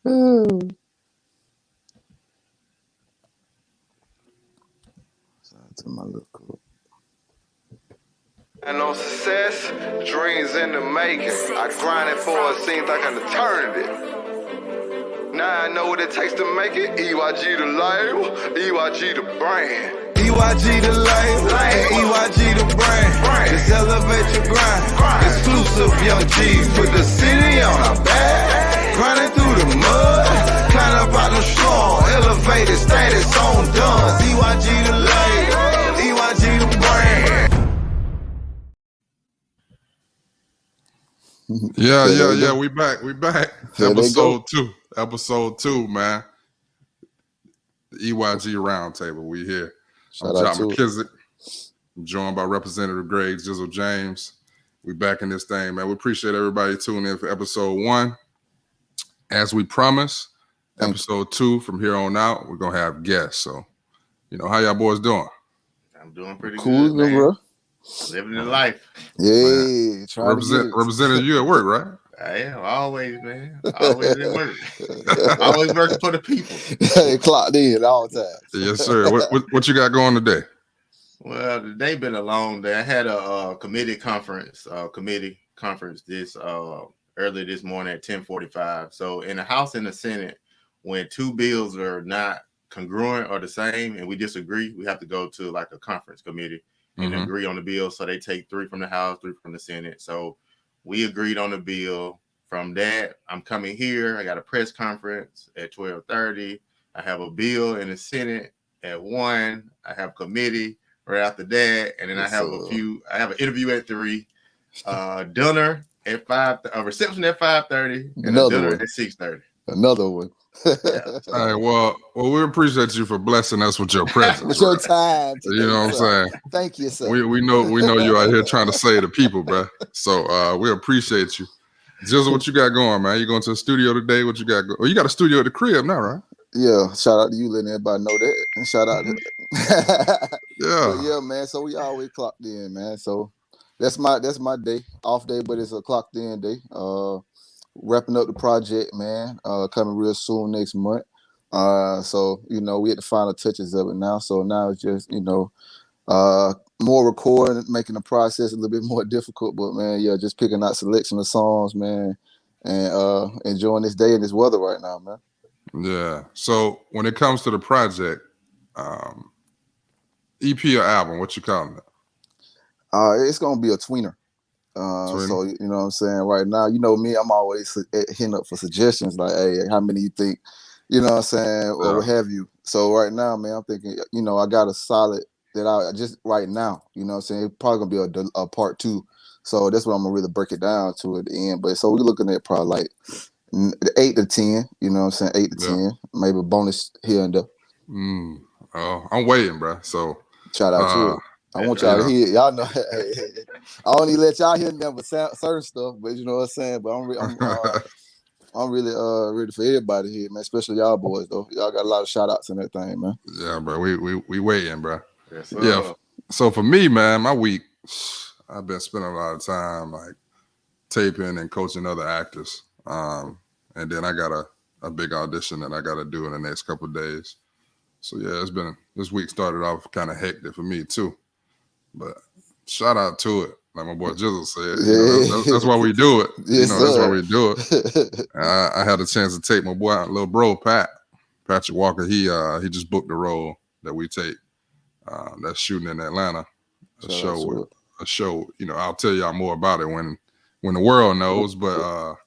To my little cool. And no success, dreams in the making. I grinded for it, seems like an eternity. Now I know what it takes to make it. EYG the label, EYG the brand. EYG the label, and EYG the brand. Just elevate your grind. Exclusive young G's, put the city on our back. Grinding through the mud, climb up out the strong. Elevated status on done. EYG the label, EYG the brand. Yeah. We back. Episode two, man. The EYG Roundtable. We here. I'm John McKissick. I'm joined by Representative Greg Jizzle James. We back in this thing, man. We appreciate everybody tuning in for episode 1. As we promised, episode 2 from here on out, we're gonna have guests. So, how y'all boys doing? I'm doing pretty Cool, good, man. Bro. Living the life. Yeah, representing you at work, right? I am always, man. Always at work. Always working for the people. Hey, clocked in all the time. Yes, sir. What you got going today? Well, today been a long day. I had a committee conference this early this morning at 10:45. So in the House and the Senate, when two bills are not congruent or the same and we disagree, we have to go to like a conference committee and agree on the bill. So they take 3 from the House, 3 from the Senate. So we agreed on the bill. From that, I'm coming here. I got a press conference at 12:30. I have a bill in the Senate at 1. I have committee right after that, and then I have an interview at 3. Dinner at 5. A reception at 5:30, and a dinner at 6:30. Another one. Yeah. All right. Well, we appreciate you for blessing us with your presence. With your time. You know what I'm saying? Thank you, sir. We know you out here trying to save the people, bro. So we appreciate you. Jizzle, what you got going, man? You going to the studio today? What you got going? Oh, you got a studio at the crib now, right? Yeah. Shout out to you, letting everybody know that. And shout out to yeah, man. So we always clocked in, man. So that's my day, off day, but it's a clocked in day. Wrapping up the project, man. Coming real soon next month. So we at the final touches of it now. So now it's just more recording, making the process a little bit more difficult. But man, yeah, just picking out selection of songs, man, and enjoying this day and this weather right now, man. Yeah. So when it comes to the project, EP or album, what you calling it? It's gonna be a tweener. So you know what I'm saying? Right now, you know me, I'm always hitting up for suggestions like, hey, how many you think, you know what I'm saying, or what have you. So right now, man, I'm thinking, I got a solid that I just right now, you know what I'm saying, it's probably gonna be a part 2. So that's what I'm gonna really break it down to at the end. But so we're looking at probably like 8 to 10, you know what I'm saying, 8 to 10, maybe a bonus here and there. Oh, I'm waiting, bro. So shout out to it. I want y'all to hear it. Y'all know, I only let y'all hear them certain stuff, but you know what I'm saying. But I'm really ready for everybody here, man. Especially y'all boys, though. Y'all got a lot of shout outs and everything, man. Yeah, bro. We waiting, bro. Yes, yeah. So for me, man, my week, I've been spending a lot of time like taping and coaching other actors. And then I got a big audition that I got to do in the next couple of days. So yeah, this week started off kind of hectic for me too. But shout out to it, like my boy Jizzle said. That's why we do it. Yes, that's why we do it. I had a chance to take my boy, little bro Patrick Walker. He just booked the role that we take. That's shooting in Atlanta. A show. I'll tell y'all more about it when the world knows. But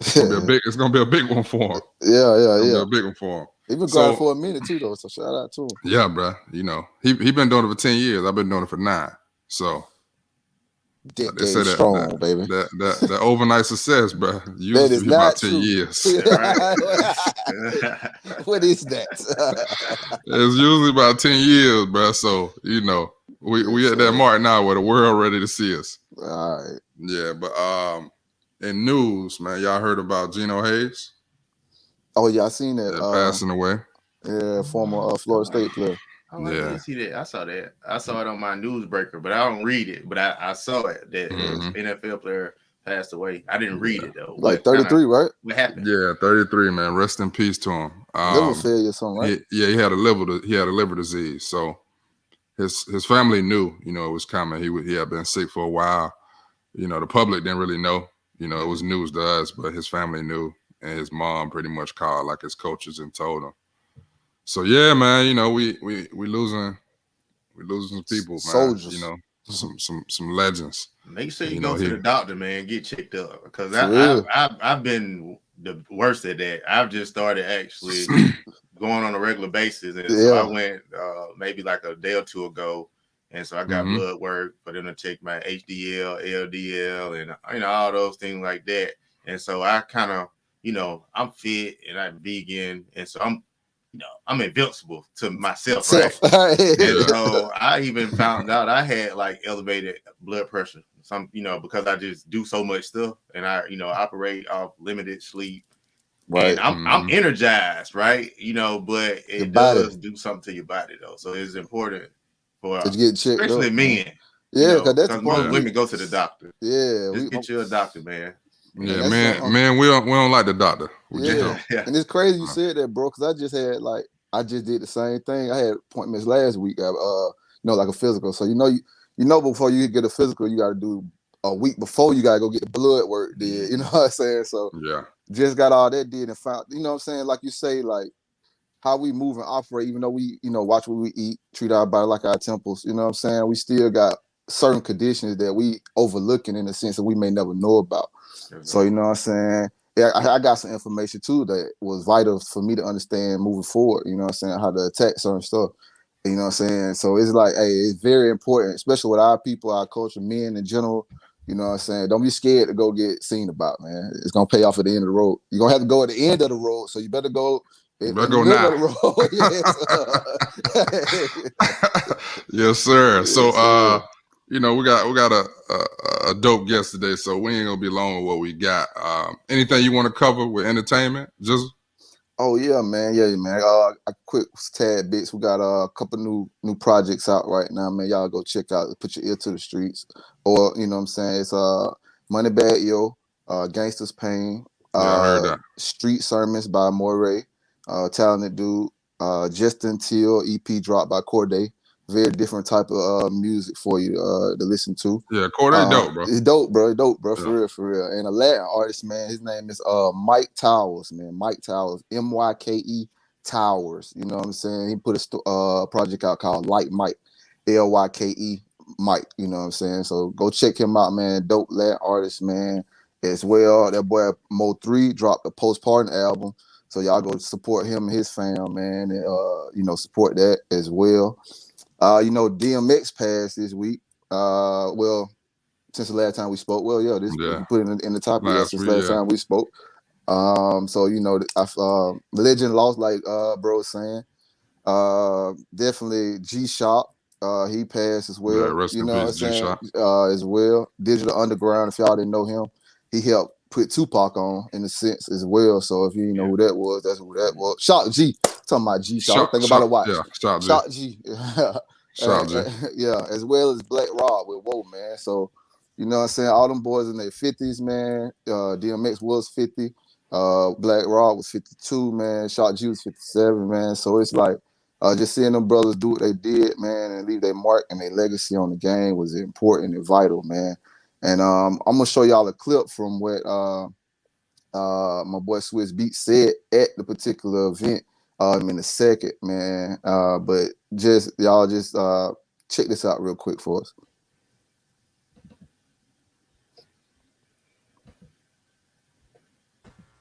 it's gonna be a big one for him. Yeah. A big one for him. He been going for a minute too, though. So shout out to him. Yeah, bro. He been doing it for 10 years. I've been doing it for 9. So they say that strong, baby. That overnight success, bro. Used to be about 10 years. What is that? It's usually about 10 years, bro. So we at that mark now where the world ready to see us. All right. Yeah, but in news, man, y'all heard about Geno Hayes? Oh yeah, I seen that. Passing away. Yeah, former Florida State player. I didn't see that. I saw that. I saw it on my newsbreaker, but I don't read it. But I saw it that the NFL player passed away. I didn't read it though. Like 33, right? What happened? Yeah, 33, man. Rest in peace to him. Liver failure or something, right? He had a liver disease. So his family knew, you know, it was coming. He had been sick for a while. You know, the public didn't really know. You know, it was news to us, but his family knew, and his mom pretty much called like his coaches and told him. So yeah, man, you know, we losing some people, man. Soldiers. You know, some legends. Make sure you go to the doctor, man. Get checked up, because I've been the worst at that. I've just started actually going on a regular basis, and so I went maybe like a day or two ago, and so I got blood work for them to check my HDL, LDL, and you know, all those things like that. And so I kind of, you know, I'm fit and I'm vegan, and so I'm invincible to myself, right? And so I even found out I had like elevated blood pressure. Some, you know, because I just do so much stuff, and I, you know, operate off limited sleep. Right. And I'm energized, right? You know, but it does do something to your body though. So it's important for to get checked, especially men. Yeah, because most women go to the doctor. Yeah, just get you a doctor, man. Yeah, man, we don't like the doctor. Yeah, and it's crazy you said that, bro, because I just did the same thing. I had appointments last week, you know, like a physical. So you know before you get a physical, you got to do a week before you got to go get the blood work did. You know what I'm saying? So just got all that did and found, you know what I'm saying? Like you say, like how we move and operate, even though we, you know, watch what we eat, treat our body like our temples. You know what I'm saying? We still got certain conditions that we overlooking in a sense that we may never know about. So, you know what I'm saying? Yeah, I got some information too that was vital for me to understand moving forward, you know what I'm saying, how to attack certain stuff. You know what I'm saying? So it's like, hey, it's very important, especially with our people, our culture, men in general. You know what I'm saying? Don't be scared to go get seen about, man. It's gonna pay off at the end of the road. You're gonna have to go at the end of the road, so you better go in the middle now. of the road. Yes, sir. Yes, so you know, we got a dope guest today, so we ain't gonna be long with what we got. Anything you want to cover with entertainment? Just Oh yeah, man. A quick tad bits. We got a couple new projects out right now, man. Y'all go check out. Put your ear to the streets, or you know what I'm saying. It's Moneybag Yo, Gangsta's Pain, I heard that. Street Sermons by Moray, talented dude. Justin Till EP dropped by Corday. Very different type of music for you to listen to. Yeah, Corday dope, bro. It's dope, bro. For real. And a Latin artist, man. His name is Mike Towers, man. Mike Towers, MYKE Towers. You know what I'm saying? He put a project out called Like Mike, LYKE Mike. You know what I'm saying? So go check him out, man. Dope Latin artist, man. As well, that boy Mo3 dropped a postpartum album. So y'all go support him and his fam, man, and you know, support that as well. You know, DMX passed this week. Well, since the last time we spoke. Well, yeah, we put it in the topic since last time we spoke. So you know, the legend lost, like bro was saying. Definitely G-Shock. He passed as well. Yeah, rest you in know peace, what I'm saying? G-Shock. As well. Digital Underground, if y'all didn't know him, he helped put Tupac on in a sense as well. So if you know who that was, that's who that was. Shock G. Talking about G-Shock. Think about it, watch. Yeah, Shock G. Shout G. Yeah, as well as Black Rob with Whoa, man. So, you know what I'm saying? All them boys in their 50s, man. DMX was 50. Black Rob was 52, man. Shock G was 57, man. So it's like just seeing them brothers do what they did, man, and leave their mark and their legacy on the game was important and vital, man. And I'm gonna show y'all a clip from what my boy Swiss Beats said at the particular event. In a second, man. But y'all check this out real quick for us.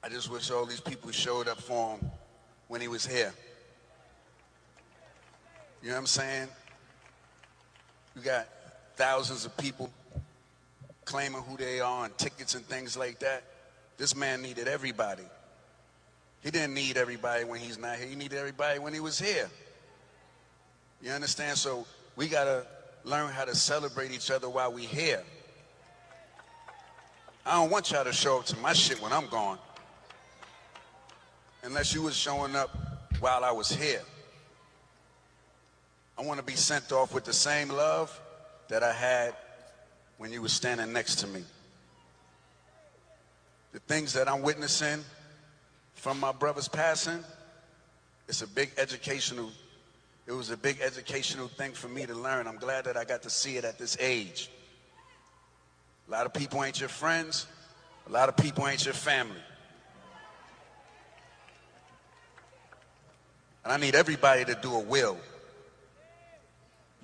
I just wish all these people showed up for him when he was here. You know what I'm saying? You got thousands of people claiming who they are and tickets and things like that. This man needed everybody. He didn't need everybody when he's not here. He needed everybody when he was here. You understand? So we got to learn how to celebrate each other while we here. I don't want y'all to show up to my shit when I'm gone. Unless you was showing up while I was here. I want to be sent off with the same love that I had when you were standing next to me. the things that I'm witnessing from my brother's passing, it's a big educational, it was a big educational thing for me to learn. I'm glad that I got to see it at this age. A lot of people ain't your friends. A lot of people ain't your family. And I need everybody to do a will.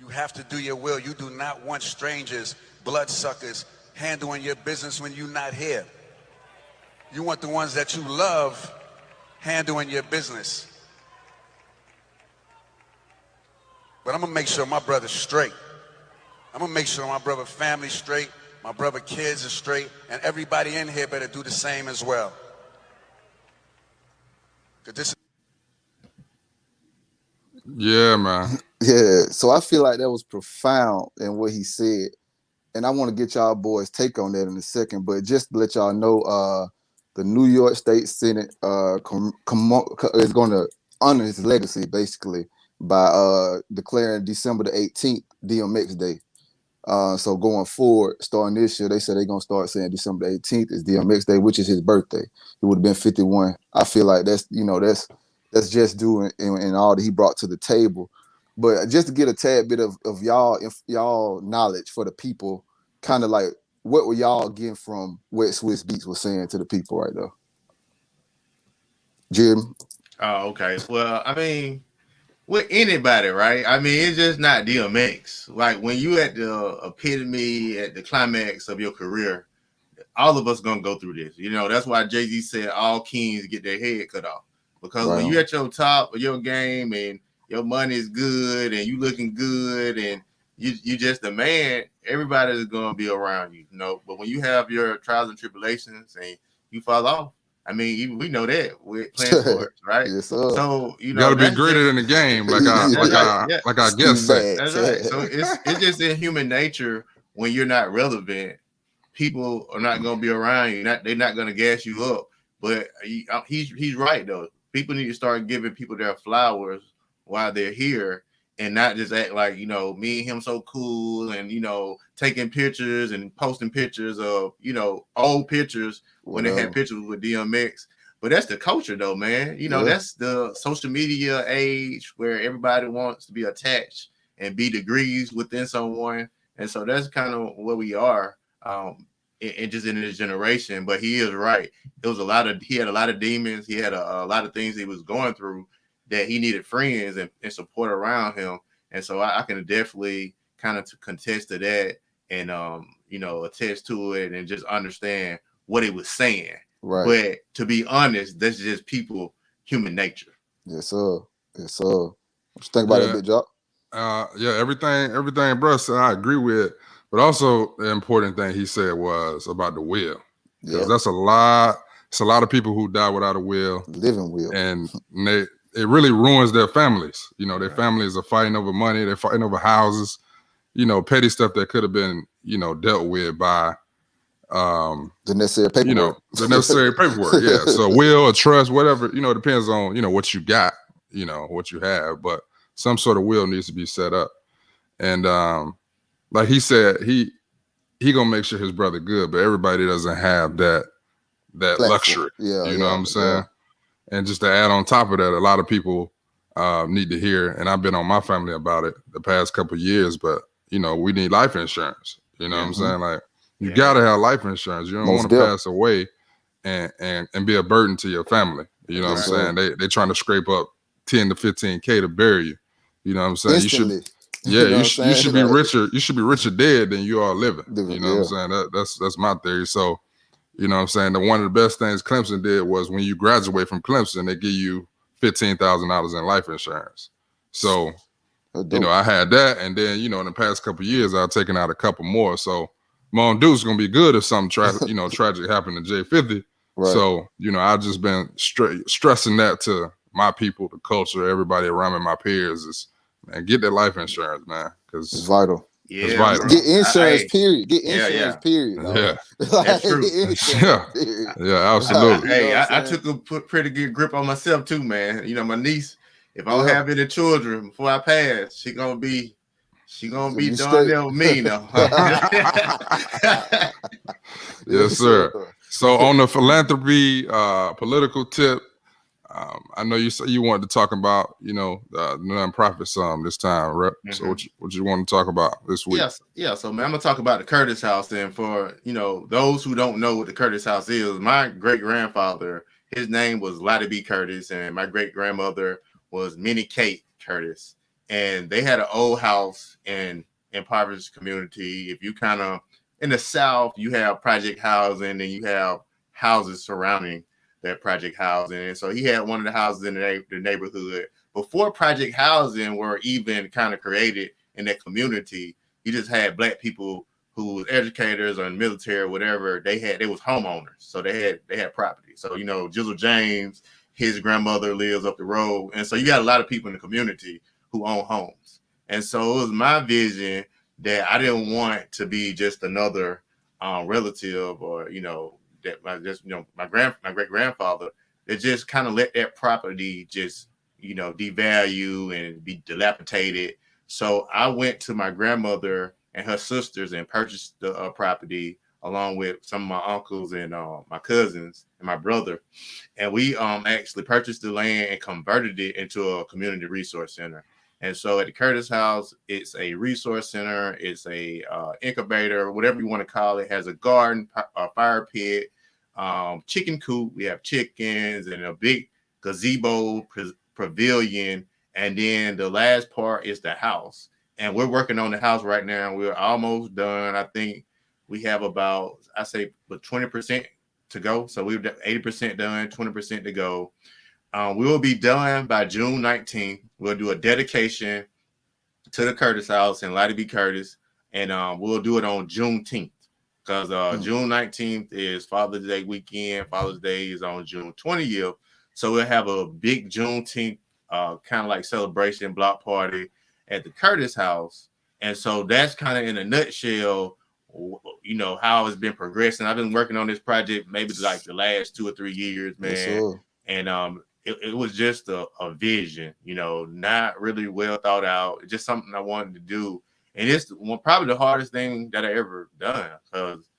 You have to do your will. You do not want strangers, bloodsuckers, handling your business when you're not here. You want the ones that you love handling your business. But I'm gonna make sure my brother's straight. I'm gonna make sure my brother's family's straight, my brother's kids are straight, and everybody in here better do the same as well. 'Cause this. Yeah, man. Yeah, so I feel like that was profound in what he said, and I want to get y'all boys' take on that in a second. But just to let y'all know, the New York State Senate is going to honor his legacy basically by declaring December the 18th DMX Day. So going forward, starting this year, they said they're gonna start saying December the 18th is DMX Day, which is his birthday. He would have been 51. I feel like that's just due in all that he brought to the table. But just to get a tad bit of y'all knowledge for the people, kind of like what were y'all getting from what Swiss Beats was saying to the people right there? Jim? Oh, okay. Well, I mean, with anybody, right? I mean, it's just not DMX. Like when you at the epitome, at the climax of your career, all of us gonna go through this. You know, that's why Jay-Z said all kings get their head cut off. Because when you at your top of your game and your money is good and you looking good and you just a man, everybody is gonna be around you, you know. But when you have your trials and tribulations and you fall off, I mean, we know that we're playing sports, right? Yes, sir. So you Got to be greater than the game, like I guess say. That's right. So it's just in human nature when you're not relevant, people are not gonna be around you. They're not gonna gas you up. But he's right though. People need to start giving people their flowers while they're here and not just act like, you know, me and him so cool and, you know, taking pictures and posting pictures of, you know, old pictures when they had pictures with DMX. But that's the culture though, man. You know, that's the social media age where everybody wants to be attached and be degrees within someone. And so that's kind of where we are. And just in his generation, but he is right. He had a lot of demons. He had a lot of things he was going through that he needed friends and support around him. And so I can definitely kind of contest to that and, you know, attest to it and just understand what he was saying. Right. But to be honest, that's just human nature. Yes, sir. Yes, sir. What you think about that, Big Jock? Everything bro said I agree with. But also the important thing he said was about the will. Because that's a lot. It's a lot of people who die without a will. Living will. And it really ruins their families. You know, their families are fighting over money. They're fighting over houses. You know, petty stuff that could have been, you know, dealt with by the necessary paperwork. You know, the necessary paperwork. Yeah. So will or trust, whatever, you know, it depends on, you know, what you got, you know, what you have. But some sort of will needs to be set up. And like he said, he gonna make sure his brother good, but everybody doesn't have that luxury. Yeah, you know what I'm saying? Yeah. And just to add on top of that, a lot of people need to hear, and I've been on my family about it the past couple of years, but you know, we need life insurance. You know what I'm saying? Like you gotta have life insurance. You don't want to pass away and be a burden to your family. You know what I'm saying? They trying to scrape up 10 to 15K to bury you. You know what I'm saying? Instantly. You should be richer. You should be richer dead than you are living. You know what I'm saying? That's my theory. So, you know what I'm saying? One of the best things Clemson did was when you graduate from Clemson, they give you $15,000 in life insurance. So, you know, I had that, and then you know, in the past couple of years, I've taken out a couple more. So, Mom Duke's gonna be good if something tragic happened to J50. Right. So, you know, I've just been stressing that to my people, the culture, everybody around me, my peers is. Man, get that life insurance, man, because it's vital. Yeah, it's vital. Get insurance, period. Get insurance, period. Yeah, that's true. Yeah, absolutely. Hey, I took a pretty good grip on myself too, man. You know, my niece, if I don't have any children before I pass, she gonna be done there with me now. Yes, sir. So on the philanthropy, political tip, I know you said you wanted to talk about, the nonprofit some this time, Rep. Mm-hmm. So what you want to talk about this week? Yeah. So man, I'm gonna talk about the Curtis House. And for those who don't know what the Curtis House is, my great grandfather, his name was Lottie B. Curtis, and my great grandmother was Minnie Kate Curtis, and they had an old house in impoverished community. If you kind of in the South, you have project housing, and you have houses surrounding that project housing. And so he had one of the houses in the neighborhood. Before project housing were even kind of created in that community, you just had Black people who was educators or in the military or whatever. They was homeowners, so they had property. So Jizzle James, his grandmother lives up the road, and so you got a lot of people in the community who own homes. And so it was my vision that I didn't want to be just another relative or that my great grandfather that just kind of let that property just devalue and be dilapidated. So I went to my grandmother and her sisters and purchased the property along with some of my uncles and my cousins and my brother, and we actually purchased the land and converted it into a community resource center. And so at the Curtis House, it's a resource center, it's a incubator, whatever you want to call it. It has a garden, a fire pit, chicken coop. We have chickens and a big gazebo pavilion. And then the last part is the house. And we're working on the house right now. We're almost done. I think we have about, I say, 20% to go. So we're 80% done, 20% to go. We will be done by June 19th. We'll do a dedication to the Curtis House and Lottie B. Curtis, and we'll do it on Juneteenth because June 19th is Father's Day weekend. Father's Day is on June 20th. So we'll have a big Juneteenth kind of like celebration block party at the Curtis House. And so that's kind of in a nutshell, how it's been progressing. I've been working on this project maybe like the last 2 or 3 years, man. Yes, and it was just a vision, not really well thought out. It's just something I wanted to do. And it's probably the hardest thing that I ever done because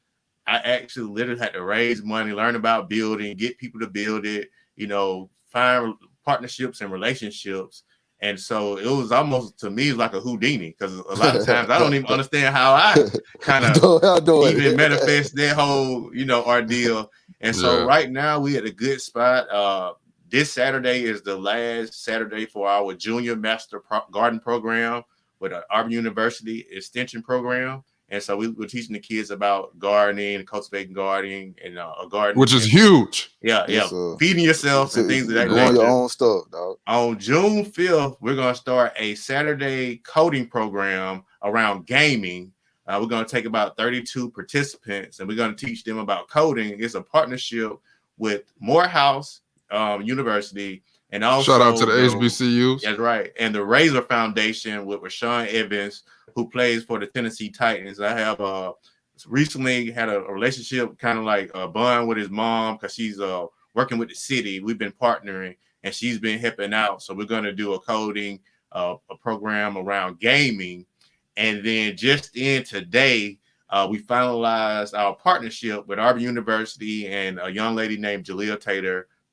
I actually literally had to raise money, learn about building, get people to build it, find partnerships and relationships. And so it was almost, to me, like a Houdini because a lot of times I don't even understand how I kind of even manifest that whole, ordeal. And so right now we at a good spot. This Saturday is the last Saturday for our Junior Master Garden Program with an Auburn University Extension Program. And so we're teaching the kids about gardening, cultivating gardening, and a garden. Which is huge. Yeah. Feeding yourself and things of that nature. Doing your own stuff, dog. On June 5th, we're going to start a Saturday coding program around gaming. We're going to take about 32 participants, and we're going to teach them about coding. It's a partnership with Morehouse University, and also shout out to the HBCUs. That's right, and the Razor Foundation with Rashawn Evans, who plays for the Tennessee Titans. I have recently had a relationship, kind of like a bond with his mom because she's working with the city. We've been partnering, and she's been helping out. So we're going to do a coding a program around gaming, and then just in today. We finalized our partnership with Auburn University and a young lady named Jalea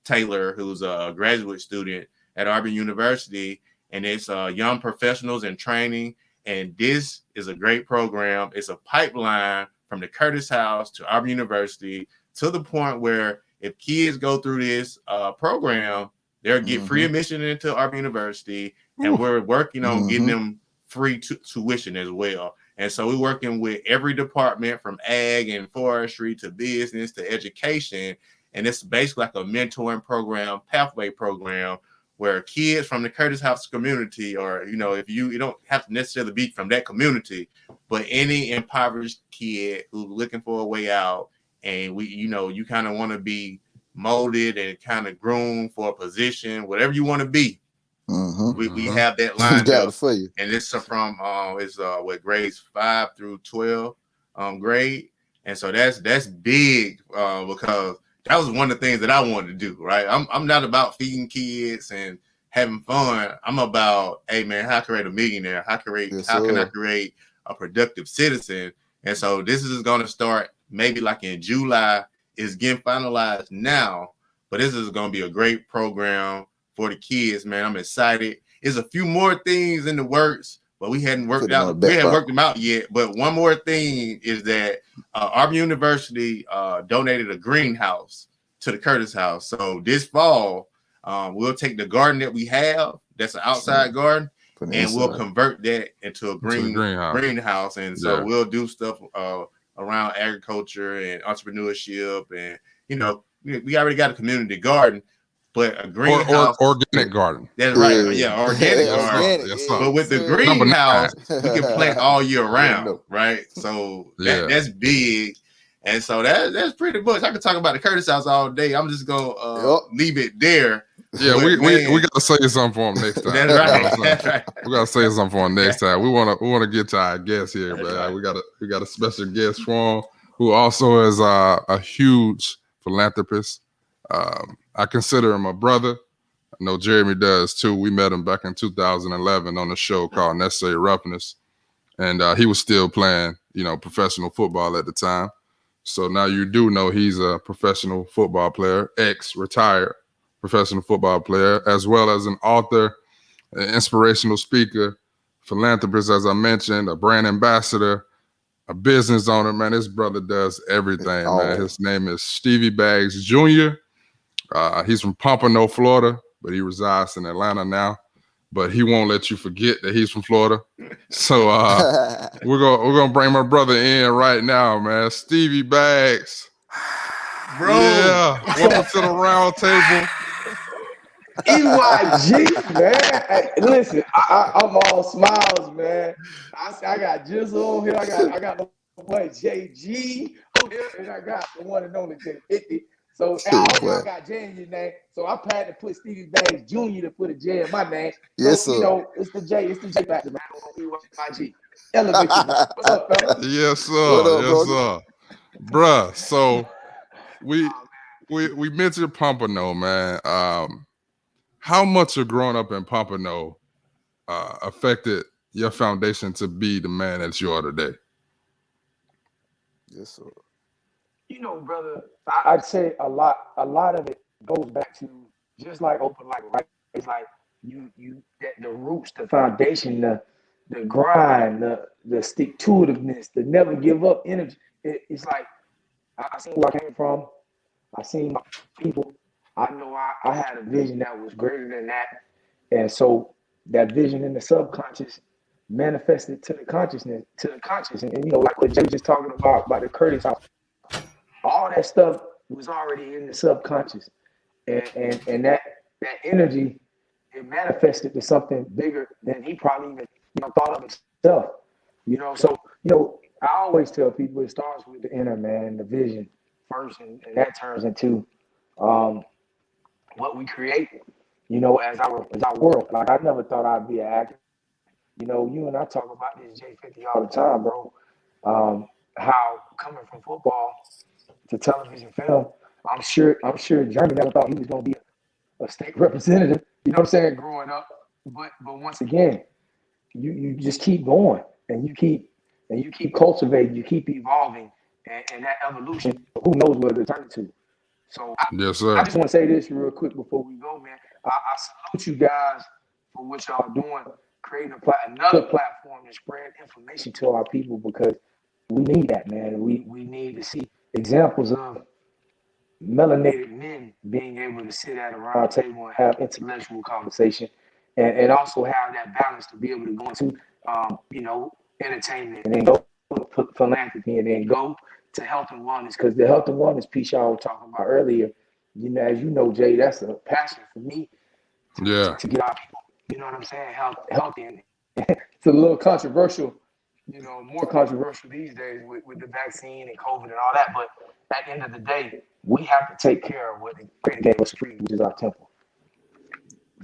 Taylor, who's a graduate student at Auburn University, and it's young professionals in training. And this is a great program. It's a pipeline from the Curtis House to Auburn University to the point where if kids go through this program, they'll get free admission into Auburn University, and we're working on getting them free tuition as well. And so we're working with every department from ag and forestry to business to education. And it's basically like a mentoring program, pathway program, where kids from the Curtis House community, or, if you don't have to necessarily be from that community, but any impoverished kid who's looking for a way out, and you kind of want to be molded and kind of groomed for a position, whatever you want to be. We have that lined up for you. And it's from with grades 5 through 12 grade. And so that's big because that was one of the things that I wanted to do, right? I'm not about feeding kids and having fun. I'm about, hey man, how can I create a millionaire? How can I create a productive citizen? And so this is going to start maybe like in July is getting finalized now, but this is going to be a great program for the kids, man. I'm excited. There's a few more things in the works, but we hadn't worked them out yet. But one more thing is that Auburn University donated a greenhouse to the Curtis House. So this fall, we'll take the garden that we have, that's an outside garden, and we'll convert that into a greenhouse. And so we'll do stuff around agriculture and entrepreneurship. And, you know, we already got a community garden, but a greenhouse. Organic garden. That's right. Yeah, organic garden. But with the greenhouse, we can plant all year round, right? So that's big. And so that's pretty much. I could talk about the Curtis House all day. I'm just gonna leave it there. Yeah, we gotta say something for him next time. That's right. That's right. We gotta say something for him next time. We wanna get to our guest here, but we got a special guest for him who also is a huge philanthropist. I consider him a brother. I know Jeremy does too. We met him back in 2011 on a show called Necessary Roughness, and he was still playing, professional football at the time. So now you do know he's a professional football player, ex-retired professional football player, as well as an author, an inspirational speaker, philanthropist, as I mentioned, a brand ambassador, a business owner. Man, this brother does everything, man. His name is Stevie Baggs Jr. He's from Pompano, Florida, but he resides in Atlanta now. But he won't let you forget that he's from Florida. So we're gonna bring my brother in right now, man. Stevie Baggs. Bro. Yeah. Welcome to the round table. EYG, man. Hey, listen, I'm all smiles, man. I got Jizzle on here. I got the boy JG on here, and I got the one and only J50. So I got J in your name. So I had to put Stevie Baggs Jr. to put a J in my name. Yes, so, sir. It's the J factor, man. EYG. Elevate you. What's up, fella? Yes, sir. What up, yes, sir. Bruh, so we mentioned Pompano, man. How much of growing up in Pompano affected your foundation to be the man that you are today? Yes, sir. Brother, I'd say a lot of it goes back to just like open life, right? It's like you the roots, the foundation, the grind, the stick-to-itiveness, the never give up energy. It's like I seen where I came from. I seen my people. I know I had a vision that was greater than that. And so that vision in the subconscious manifested to the consciousness, And like what Jay was just talking about the Curtis House, all that stuff was already in the subconscious. And that energy, it manifested to something bigger than he probably even thought of himself. So I always tell people it starts with the inner man, the vision first, and that turns into what we create, as our world. Like I never thought I'd be an actor. You and I talk about this J50 all the time, bro. How coming from football to television film, I'm sure Jeremy never thought he was gonna be a state representative. You know what I'm saying? Growing up, but once again, you just keep going and you keep cultivating, you keep evolving, and that evolution, who knows where it'll turn to. So yes, sir. I just want to say this real quick before we go, man. I salute you guys for what y'all doing, creating another platform to spread information to our people, because we need that, man. We need to see examples of melanated men being able to sit at a round table and have intellectual conversation, and also have that balance to be able to go into entertainment, and then go to philanthropy, and then go to health and wellness, because the health and wellness piece y'all were talking about earlier, as you know, Jay, that's a passion for me. To get our people, you know what I'm saying, healthy. And it's a little controversial, more controversial these days with the vaccine and COVID and all that. But at the end of the day, we have to take care of what the creator gave us free, which is our temple.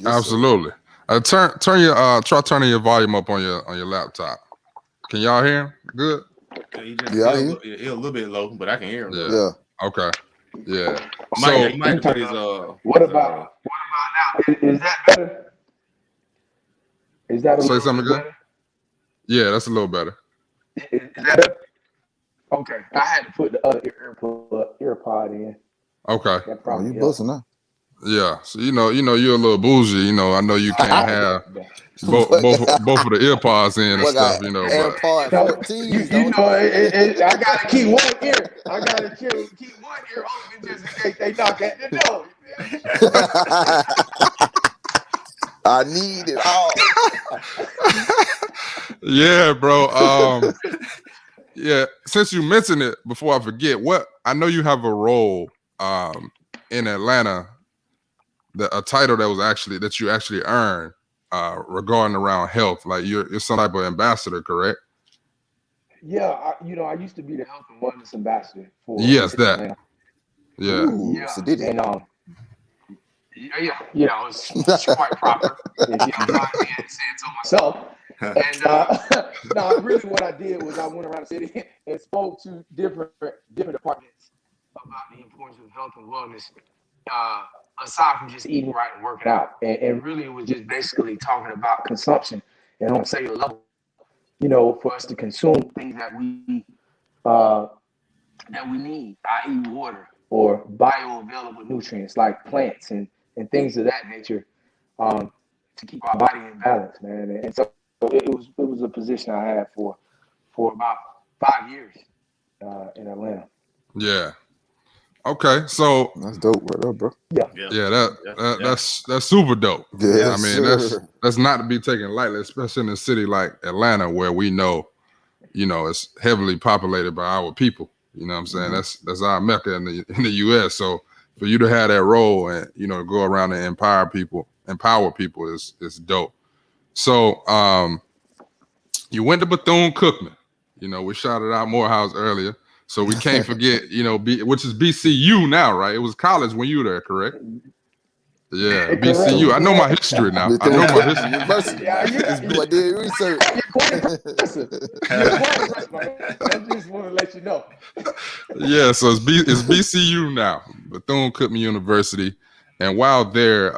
Yes, absolutely. Turn your try turning your volume up on your laptop. Can y'all hear him? Good. Yeah, he's a little bit low, but I can hear him. Yeah. Okay. Yeah. So you might put his What about now? Is that better? Is that a say little something bit good? Better? Yeah, that's a little better. Is that better? Okay, I had to put the other earpod in. Okay. That Oh, probably you helped. busting now. Yeah. So you're a little bougie. I know you can't have both But of the ear pods in and what got stuff. But AirPod You know, 14s, you don't know, I gotta keep one ear. I gotta keep one ear open just in case they knock at the door. I need it all. yeah, bro. Yeah. Since you mentioned it, before I forget, I know you have a role in Atlanta, a title that you actually earned regarding around health. Like you're some type of ambassador, correct? Yeah, I used to be the health and wellness ambassador for the Yes, city of that. Atlanta. Yeah. Ooh, Yeah, so did it. and it's quite proper. If you don't mind me saying so myself. And no, really, what I did was I went around the city and spoke to different departments about the importance of health and wellness, aside from just eating right and working out. And really, it was just basically talking about consumption and on a cellular level. For us to consume things uh, that we need, i.e., water or bioavailable nutrients like plants and things of that nature, to keep our body in balance, man. And so it was a position I had for about 5 years in Atlanta. Yeah. Okay. So That's dope, right there, bro. Yeah. that's super dope. Yeah, I mean, sir. that's not to be taken lightly, especially in a city like Atlanta, where we know, it's heavily populated by our people. You know what I'm saying? That's our mecca in the US. So for you to have that role and go around and empower people is dope. So you went to Bethune-Cookman. We shouted out Morehouse earlier. So we can't forget, which is BCU now, right? It was college when you were there, correct? Yeah, Correct. BCU. I know my history now. I know my history. University. Yeah, This boy did research. You're quite impressive. I just want to let you know. Yeah, so it's BCU now, Bethune-Cookman University. And while there,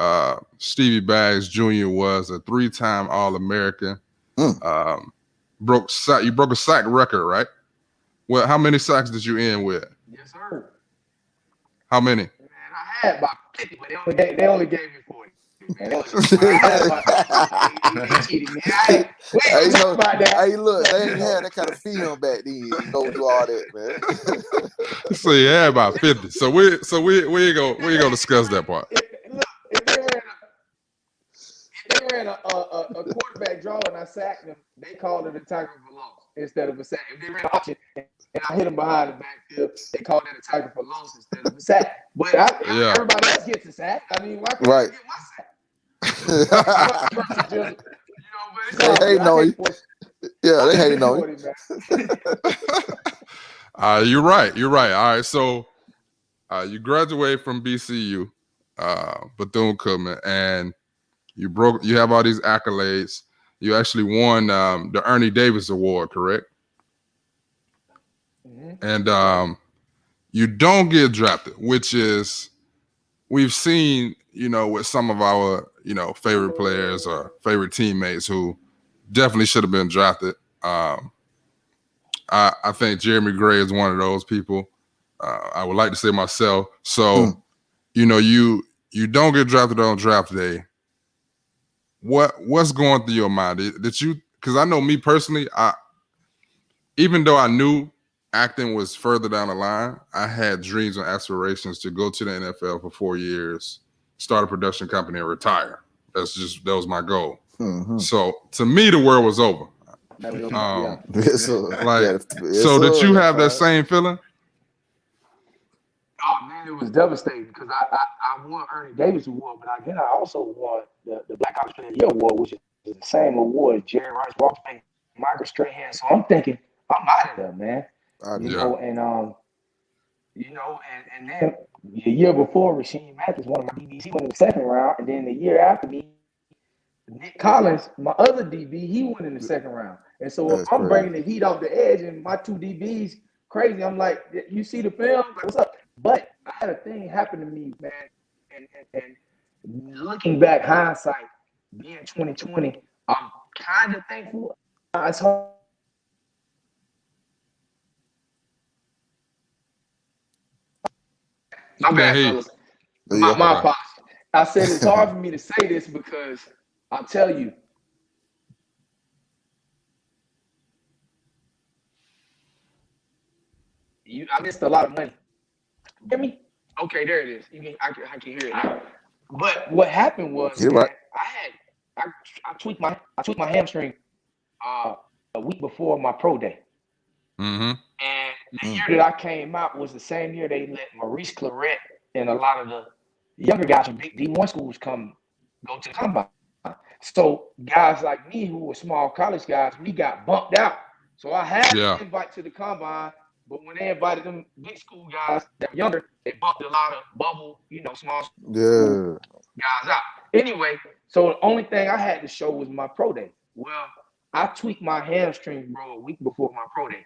Stevie Baggs Jr. was a 3-time All-American. You broke a sack record, right? Well, how many sacks did you end with? Yes, sir. How many? Man, I had about 50, but they only gave me 40. Man, I had about, they cheated me. We ain't gonna talk about that. Hey, look, they ain't had that kind of film back then. You go do all that, man. So you had about 50. So we ain't gonna discuss that part. If they ran a quarterback draw and I sacked them, they called it a tackle for loss instead of a sack. If they ran an option and I hit them behind the backfield, they called it a tackle for loss instead of a sack. But everybody else gets a sack. I mean, why can't I get my sack? They hating on you. Yeah, they hating on you. You're right. All right. So you graduated from BCU, Bethune-Cookman, and you have all these accolades. You actually won the Ernie Davis Award, correct? Mm-hmm. And you don't get drafted, which is we've seen, with some of our, favorite players or favorite teammates who definitely should have been drafted. I think Jeremy Gray is one of those people. I would like to say myself. So, you don't get drafted on draft day. What's going through your mind? Because I know me personally, even though I knew acting was further down the line, I had dreams and aspirations to go to the NFL for 4 years, start a production company, and retire. That was my goal. Mm-hmm. So to me, the world was over. So did you have that same feeling? Oh man, it was devastating because I won Ernie Davis Award, but again I also won the Black Ops Player of the Year Award, which is the same award Jerry Rice, Walter Payton, Michael Strahan. So I'm thinking I'm out of there, man. And then the year before, Rasheem Mathis, one of my DBs, he went in the second round, and then the year after me, Nick Collins, my other DB, he went in the second round. And so if I'm bringing the heat off the edge and my two DBs crazy, I'm like, you see the film? Like, what's up? But I had a thing happen to me, man. And looking back, hindsight, being 2020, I'm kind of thankful. It's hard My bad, hear you. fellas. My Okay. apologies. I said it's hard for me to say this because I'll tell you. I missed a lot of money. Hear me? Okay, there it is. I can hear it now. But what happened was, You're man, right. I tweaked my hamstring a week before my pro day. Mm-hmm. And the year that I came out was the same year they let Maurice Claret and a lot of the younger guys from big D1 schools go to the combine. So guys like me who were small college guys, we got bumped out. So I had an invite to the combine, but when they invited them big school guys that were younger, they bumped a lot of bubble, small school guys out. Anyway, so the only thing I had to show was my pro day. Well, I tweaked my hamstring, bro, a week before my pro day.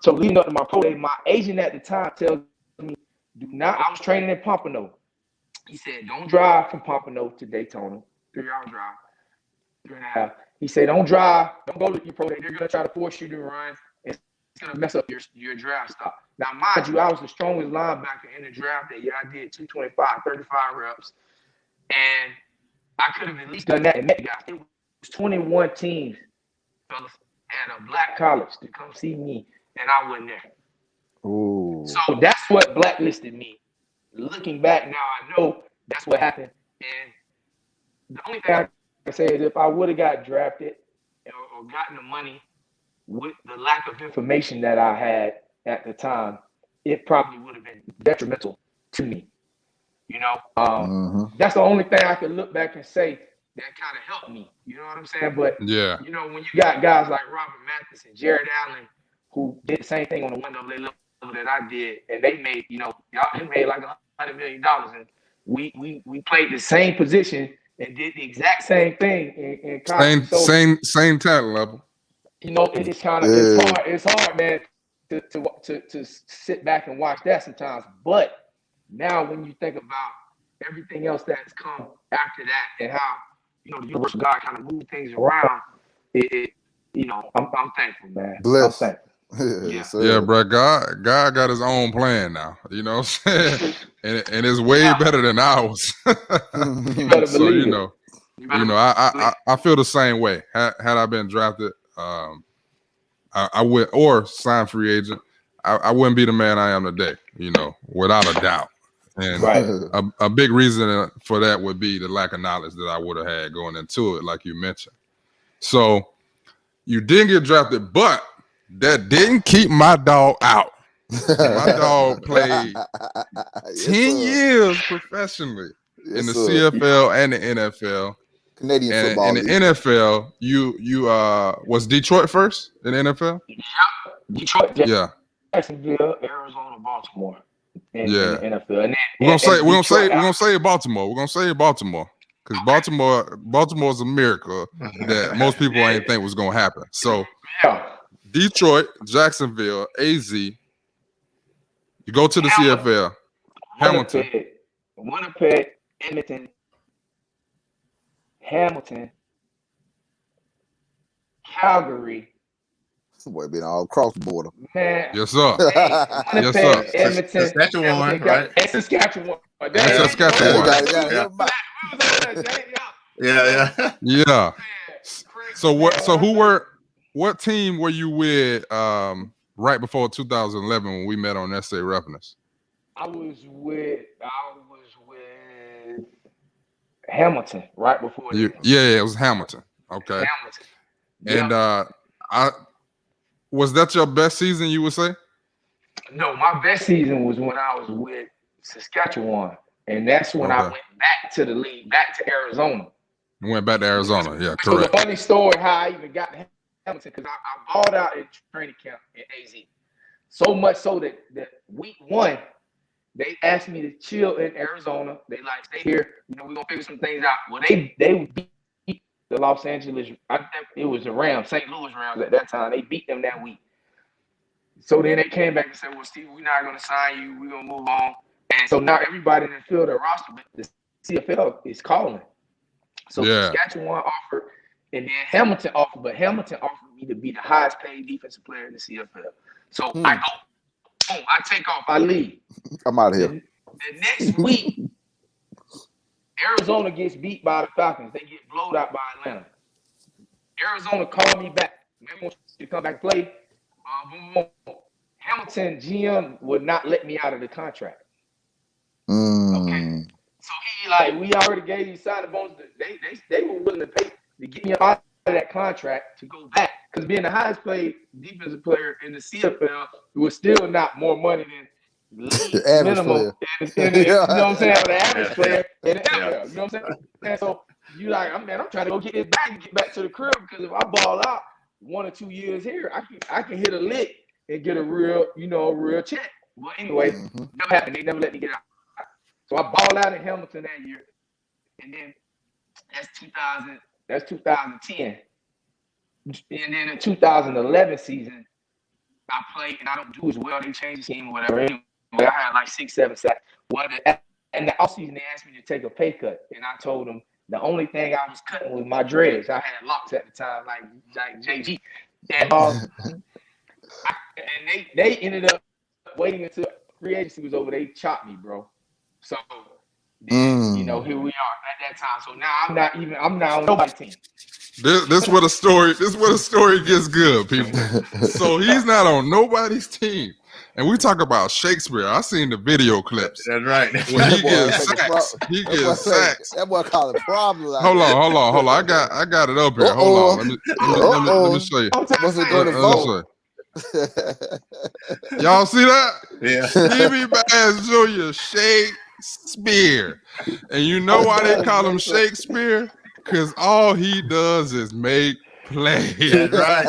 So leading up to my pro day, my agent at the time tells me, I was training in Pompano. He said, don't drive from Pompano to Daytona, 3-hour drive, 3.5. He said, don't go to your pro day. They're going to try to force you to run. It's going to mess up your draft stock. Now, mind you, I was the strongest linebacker in the draft that year. I did 225, 35 reps. And I could have at least done that and met guys. It was 21 teams, fellas, at a black college to come see me, and I wasn't there. Ooh. So that's what blacklisted me. Looking back now, I know that's what happened. And the only thing I can say is if I would have got drafted or gotten the money with the lack of information that I had at the time, it probably would have been detrimental to me. That's the only thing I can look back and say that kind of helped me. You know what I'm saying? But when you got guys like Robert Mathis and Jared Allen who did the same thing on the window level that I did, and they made, they made like $100 million, and we played the same position and did the exact same thing in college. Same talent level. It's kind of it's hard, man, to sit back and watch that sometimes. But now when you think about everything else that's come after that and how the universal God kind of moved things around, I'm thankful, man. Bless. I'm thankful. Yeah, bro. God got his own plan now. You know what I'm saying? and it's way better than ours. So I feel the same way. Had I been drafted, I would, or signed free agent, I wouldn't be the man I am today. Without a doubt. And a big reason for that would be the lack of knowledge that I would have had going into it, like you mentioned. So you didn't get drafted, but that didn't keep my dog out. My dog played 10 years professionally in the CFL and the NFL. Canadian football. In the NFL, you was Detroit first in the NFL? Yeah. Detroit, Jacksonville, Arizona, Baltimore. In the NFL. And we're gonna say Baltimore. We're gonna say Baltimore. Because Baltimore is a miracle that most people ain't think was gonna happen. So Detroit, Jacksonville, AZ. You go to the CFL. Hamilton, Winnipeg, Edmonton, Hamilton, Calgary. Boy, been all across the border. Man, yes, sir. Winnipeg, yes, sir. Edmonton, Saskatchewan, right? And Saskatchewan. Yeah. So what team were you with right before 2011 when we met on SA Reference? I was with Hamilton right before. It was Hamilton. Okay. Hamilton. And was that your best season, you would say? No, my best season was when I was with Saskatchewan. And that's when I went back to the league, back to Arizona. You went back to Arizona, yeah, correct. So the funny story how I even got to Hamilton, because I balled out at training camp in AZ. So much so that week 1, they asked me to chill in Arizona. They like, stay here. We're going to figure some things out. Well, they beat the Los Angeles, I think it was the Rams, St. Louis Rams at that time. They beat them that week. So then they came back and said, well, Steve, we're not going to sign you. We're going to move on. And so now everybody in the field at roster, the CFL is calling. So Saskatchewan offered, and then Hamilton offered, but Hamilton offered me to be the highest paid defensive player in the CFL. So I go, I take off, I leave. I'm out of here. the next week, Arizona gets beat by the Falcons. They get blowed out by Atlanta. Arizona called me back. Maybe want you to come back and play. Hamilton GM would not let me out of the contract. Okay. So he like, we already gave you signing bonus. They were willing to pay to get me out of that contract to go back. Because being the highest paid defensive player in the CFL, it was still not more money than league minimum. You know what I'm saying? For the average player in the NFL. You know what I'm saying? And so you like, I'm trying to go get this back and get back to the crib, because if I ball out 1 or 2 years here, I can hit a lick and get a real check. Well, anyway, never happened. They never let me get out. So I balled out in Hamilton that year, and then that's 2000. That's 2010. And then in 2011 season, I played and I don't do as well. They changed the team or whatever. Anyway, I had like 6-7 sacks. And the offseason, they asked me to take a pay cut, and I told them the only thing I was cutting was my dreads. I had locks at the time, like JG. And they ended up waiting until free agency was over. They chopped me, bro. So then, here we are at that time. So now I'm not on nobody's team. This where the story gets good, people. So he's not on nobody's team. And we talk about Shakespeare. I seen the video clips. That's right. When he gets sacks. That boy called it problems. Hold on. I got it up here. Hold on. Let me show you. Y'all see that? Yeah. Stevie Baggs Jr. Shakespeare. And you know why they call him Shakespeare? Because all he does is make plays. That's right.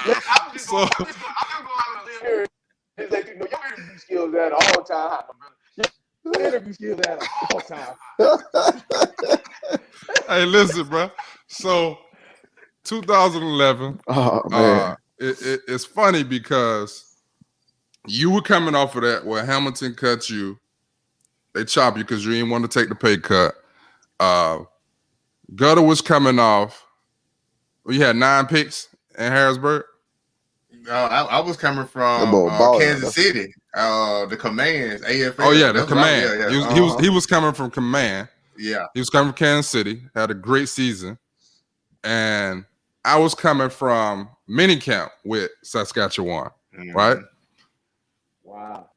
I'm just going out and live here. It's like, your interview skills at all time, my brother. Your interview skills at all time. Hey, listen, bro. So 2011. Oh, man. It's funny because you were coming off of that where Hamilton cut you. They chop you because you didn't want to take the pay cut. Gutter was coming off. You had 9 picks in Harrisburg. I was coming from Kansas City. The Commands, AFL. Oh yeah, the Command. He was coming from Command. Yeah, he was coming from Kansas City. Had a great season, and I was coming from minicamp with Saskatchewan. Right. Wow.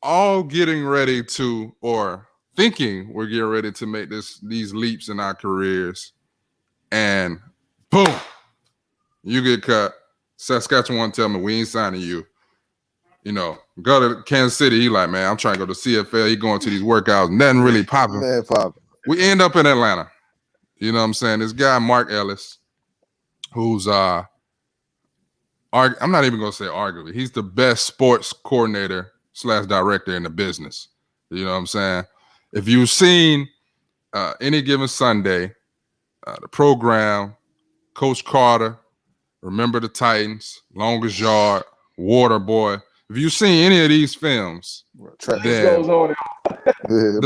All getting ready to, or thinking we're getting ready to make these leaps in our careers, and boom, you get cut. Saskatchewan tell me we ain't signing you. Go to Kansas City. He like, man, I'm trying to go to CFL. He going to these workouts. Nothing really popping. We end up in Atlanta. You know what I'm saying? This guy, Mark Ellis, who's I'm not even gonna say arguably, he's the best sports coordinator / director in the business. You know what I'm saying? If you've seen Any Given Sunday, the program, Coach Carter, Remember the Titans, Longest Yard, Water Boy. If you've seen any of these films, the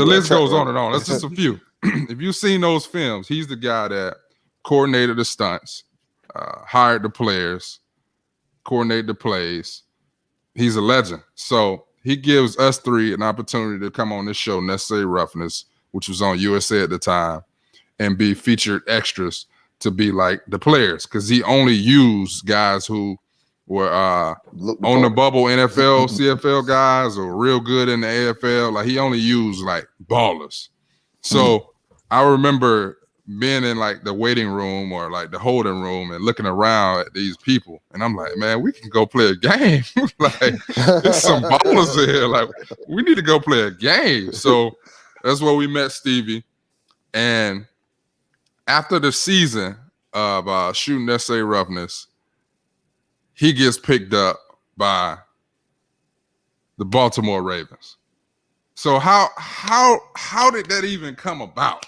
list goes on and on. That's just a few. If you've seen those films, he's the guy that coordinated the stunts, hired the players, coordinated the plays. He's a legend. So he gives us 3 an opportunity to come on this show, Necessary Roughness, which was on USA at the time, and be featured extras to be like the players, because he only used guys who were on the bubble NFL, CFL guys, or real good in the AFL. Like, he only used like ballers. So I remember being in like the waiting room or like the holding room and looking around at these people, and I'm like, man, we can go play a game. Like, there's some ballers here. Like, we need to go play a game. So that's where we met Stevie. And after the season of shooting Necessary Roughness, he gets picked up by the Baltimore Ravens. So how did that even come about?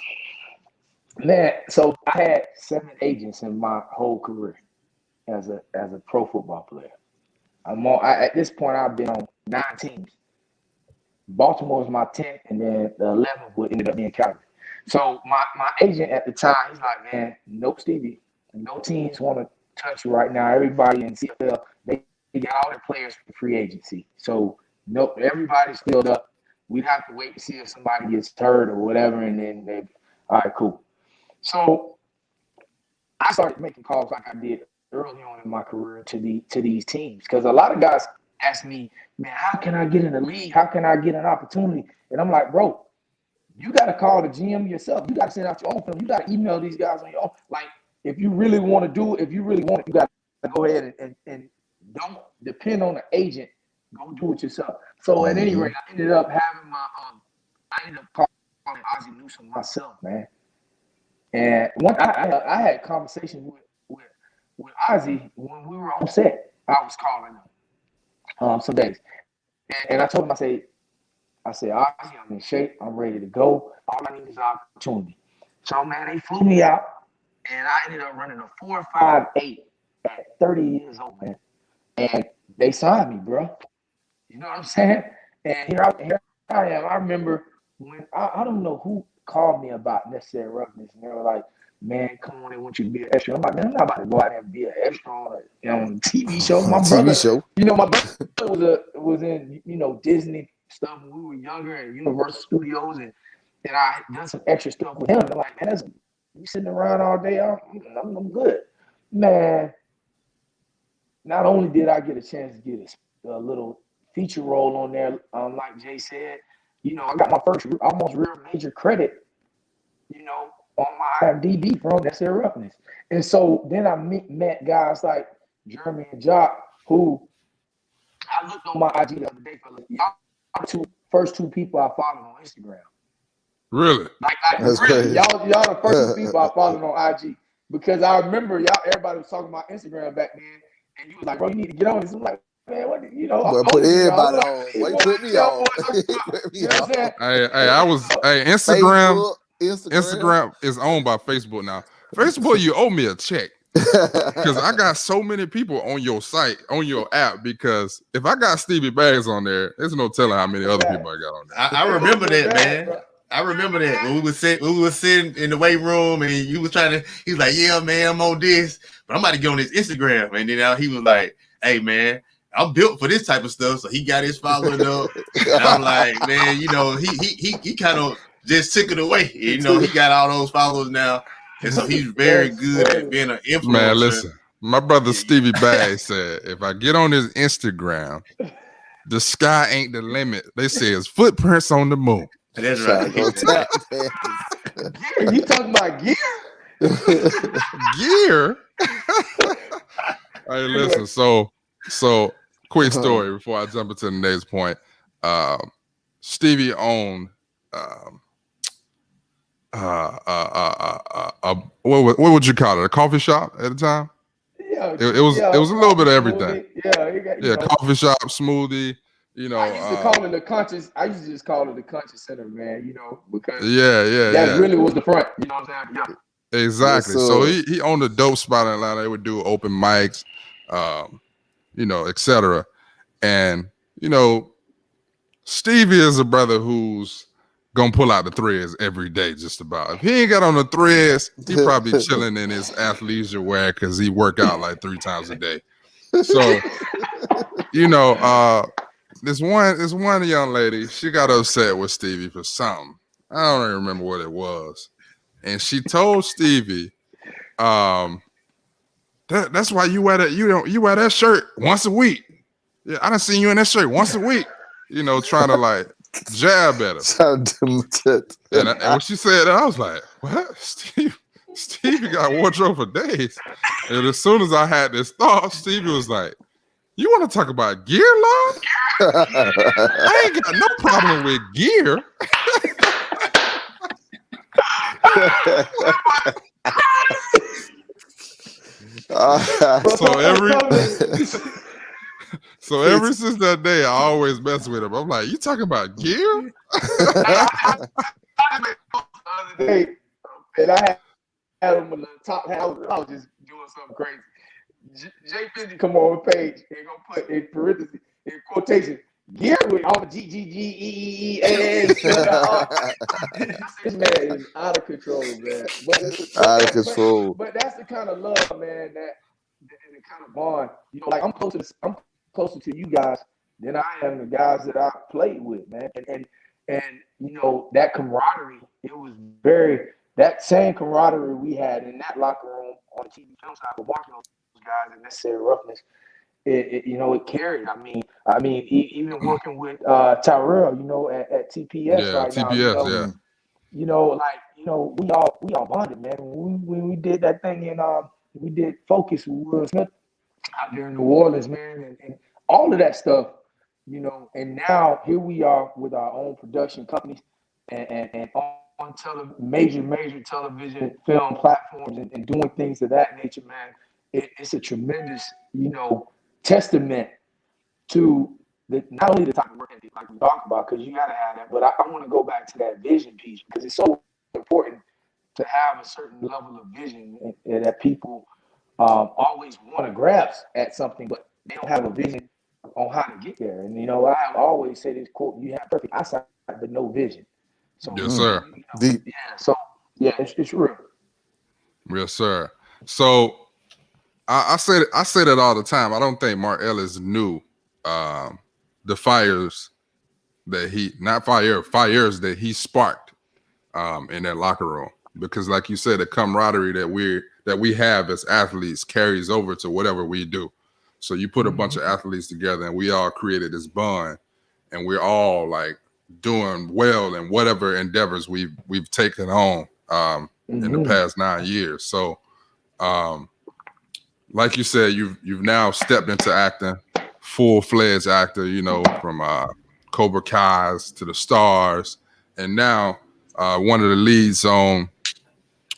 Man, so I had 7 agents in my whole career as a pro football player. At this point, I've been on 9 teams. Baltimore was my 10th, and then the 11th would ended up being Calgary. So my agent at the time, he's like, man, nope, Stevie, no teams want to touch you right now. Everybody in CFL, they got all their players for free agency. So Nope, everybody's filled up. We'd have to wait to see if somebody gets hurt or whatever, and then they, all right, cool. So I started making calls like I did early on in my career to these teams, because a lot of guys ask me, man, how can I get in the league? How can I get an opportunity? And I'm like, bro, you got to call the GM yourself. You got to send out your own film. You got to email these guys on your own. Like, if you really want to do it, if you really want it, you got to go ahead and don't depend on the agent. Go do it yourself. So at any rate, I ended up having calling Ozzie Newsome myself, man. And I had conversations with Ozzie when we were on set. I was calling him some days, and I told him, I said, Ozzie, I'm in shape. I'm ready to go. All I need is an opportunity. So, man, they flew me out, and I ended up running a 4.58 at 30 years old, man. And they signed me, bro. You know what I'm saying? And here I am. I remember when I don't know who called me about necessary roughness, and they were like, man, come on, they want you to be an extra. I'm like, man, I'm not about to go out there and be an extra on a TV show. My brother, my brother was in, Disney stuff when we were younger, and Universal Studios, and I done some extra stuff with him. They're like, man, you sitting around all day, I'm good. Man, not only did I get a chance to get a little feature role on there, like Jay said, I got my first almost real major credit, on my IMDb from Necessary Roughness. And so then I met guys like Jeremy and Jock, who I looked on my IG the other day, fellas. Y'all are the first two people I followed on Instagram. Really? That's really, crazy. y'all the first two people I followed on IG, because I remember everybody was talking about Instagram back then, and you was like, bro, you need to get on this. I'm like, man, what? Well, put everybody on. Wait, put me on. You know what I'm saying? Instagram is owned by Facebook now. Facebook, you owe me a check. Because I got so many people on your site, on your app, because if I got Stevie Baggs on there, there's no telling how many other people I got on there. I remember that, man. I remember that when we was sitting in the weight room, and he was like, yeah, man, I'm on this, but I'm about to get on this Instagram. And then he was like, hey, man, I'm built for this type of stuff. So he got his following up. And I'm like, man, he kind of just took it away. He got all those followers now. And so he's very good at being an influencer. Man, listen, my brother Stevie Baggs said, if I get on his Instagram, the sky ain't the limit. They say it's footprints on the moon. That's right. Gear? You talking about gear? Gear? Hey, listen, so quick story before I jump into the next point. Stevie owned what would you call it? A coffee shop at the time? Yeah, it was a little bit of everything. Yeah, coffee shop, smoothie. I used to call it the conscious. I used to just call it the conscious center, man. Because that really was the front. You know what I'm saying? Yeah. Exactly. Yes, so he owned a dope spot in Atlanta. They would do open mics, etc. And Stevie is a brother who's gonna pull out the threads every day, just about. If he ain't got on the threads, he probably chilling in his athleisure wear because he work out like 3 times a day. So, this one young lady, she got upset with Stevie for something. I don't even remember what it was, and she told Stevie, "That's why you wear that. You wear that shirt once a week. Yeah, I done seen you in that shirt once a week. Trying to like." Jab at him. And when she said that, I was like, what? Stevie got wardrobe for days. And as soon as I had this thought, Stevie was like, you want to talk about gear, Lord? I ain't got no problem with gear. So ever since that day, I always mess with him. I'm like, you talking about gear? Hey, and I had him with the top hat. I was just doing something crazy. Jay Fizzy come on the page and gonna put in parentheses, in quotation, gear with all the GGGEEAN. This man is out of control, man. Out of control. But that's the kind of love, man, and the kind of bond. Like I'm closer to you guys than I am the guys that I played with, man. And you know, that camaraderie, it was that same camaraderie we had in that locker room on the TV film side with watching those guys and necessary roughness. You know, it carried. Even working with Tyrell, you know, at TPS right now, TPS, you know, like, you know, we all bonded, man. When we did that thing in we did Focus with Will Smith out there in New Orleans, man, and all of that stuff, you know. And now here we are with our own production companies and on major television film platforms and doing things of that nature, man. It's a tremendous, you know, testament to not only the type of work ethic like we talk about, because you got to have that, but I want to go back to that vision piece because it's so important to have a certain level of vision and that people always want to grasp at something, but they don't have a vision on how to get there. And you know, I always say this quote: "You have perfect eyesight, but no vision." So, yes, sir. You know, yeah. So, yeah, it's real. Yes, sir. So I say that all the time. I don't think Mark Ellis knew the fires that he sparked in that locker room, because like you said, the camaraderie that we have as athletes carries over to whatever we do. So you put a bunch of athletes together and we all created this bond, and we're all like doing well in whatever endeavors we've taken on in the past 9 years. So like you said, you've now stepped into acting, full-fledged actor, you know, from Cobra Kai's to the Stars, and now one of the leads on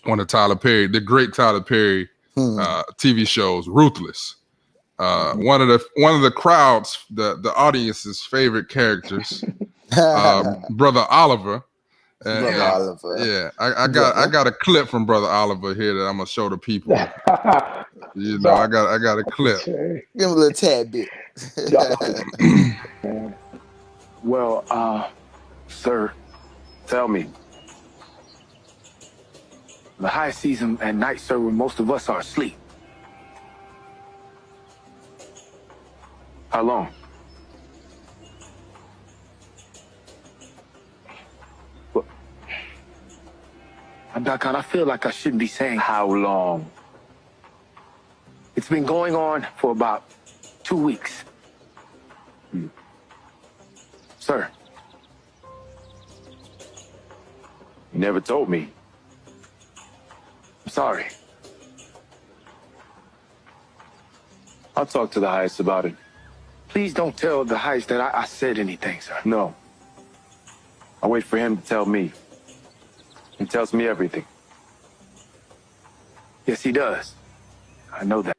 one of the great Tyler Perry TV shows, Ruthless. One of the crowd's, the audience's favorite characters, Brother Oliver. Oliver. Yeah, I got a clip from Brother Oliver here that I'm gonna show the people. You know, I got a clip. Give him a little tad bit. Well, sir, tell me. The high season at night, sir, when most of us are asleep. How long? Well, Doc, I feel like I shouldn't be saying how long. It's been going on for about 2 weeks. Sir. You never told me. I'm sorry. I'll talk to the Heist about it. Please don't tell the Heist that I said anything, sir. No. I'll wait for him to tell me. He tells me everything. Yes, he does. I know that.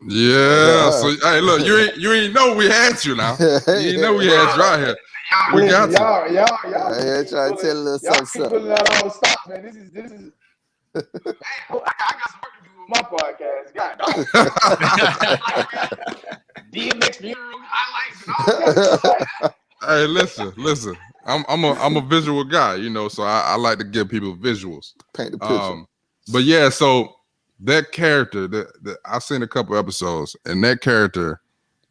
Yeah. So hey, look, you ain't know we had you now. You ain't know we had you out here. We got you. Y'all trying to tell a little something. Pulling out all the stops, man. This is. I got some work to do with my podcast. God, DMX funeral highlights and all that. Hey, listen. I'm a visual guy, you know, so I like to give people visuals. Paint the picture. But yeah, so that character that I've seen a couple episodes, and that character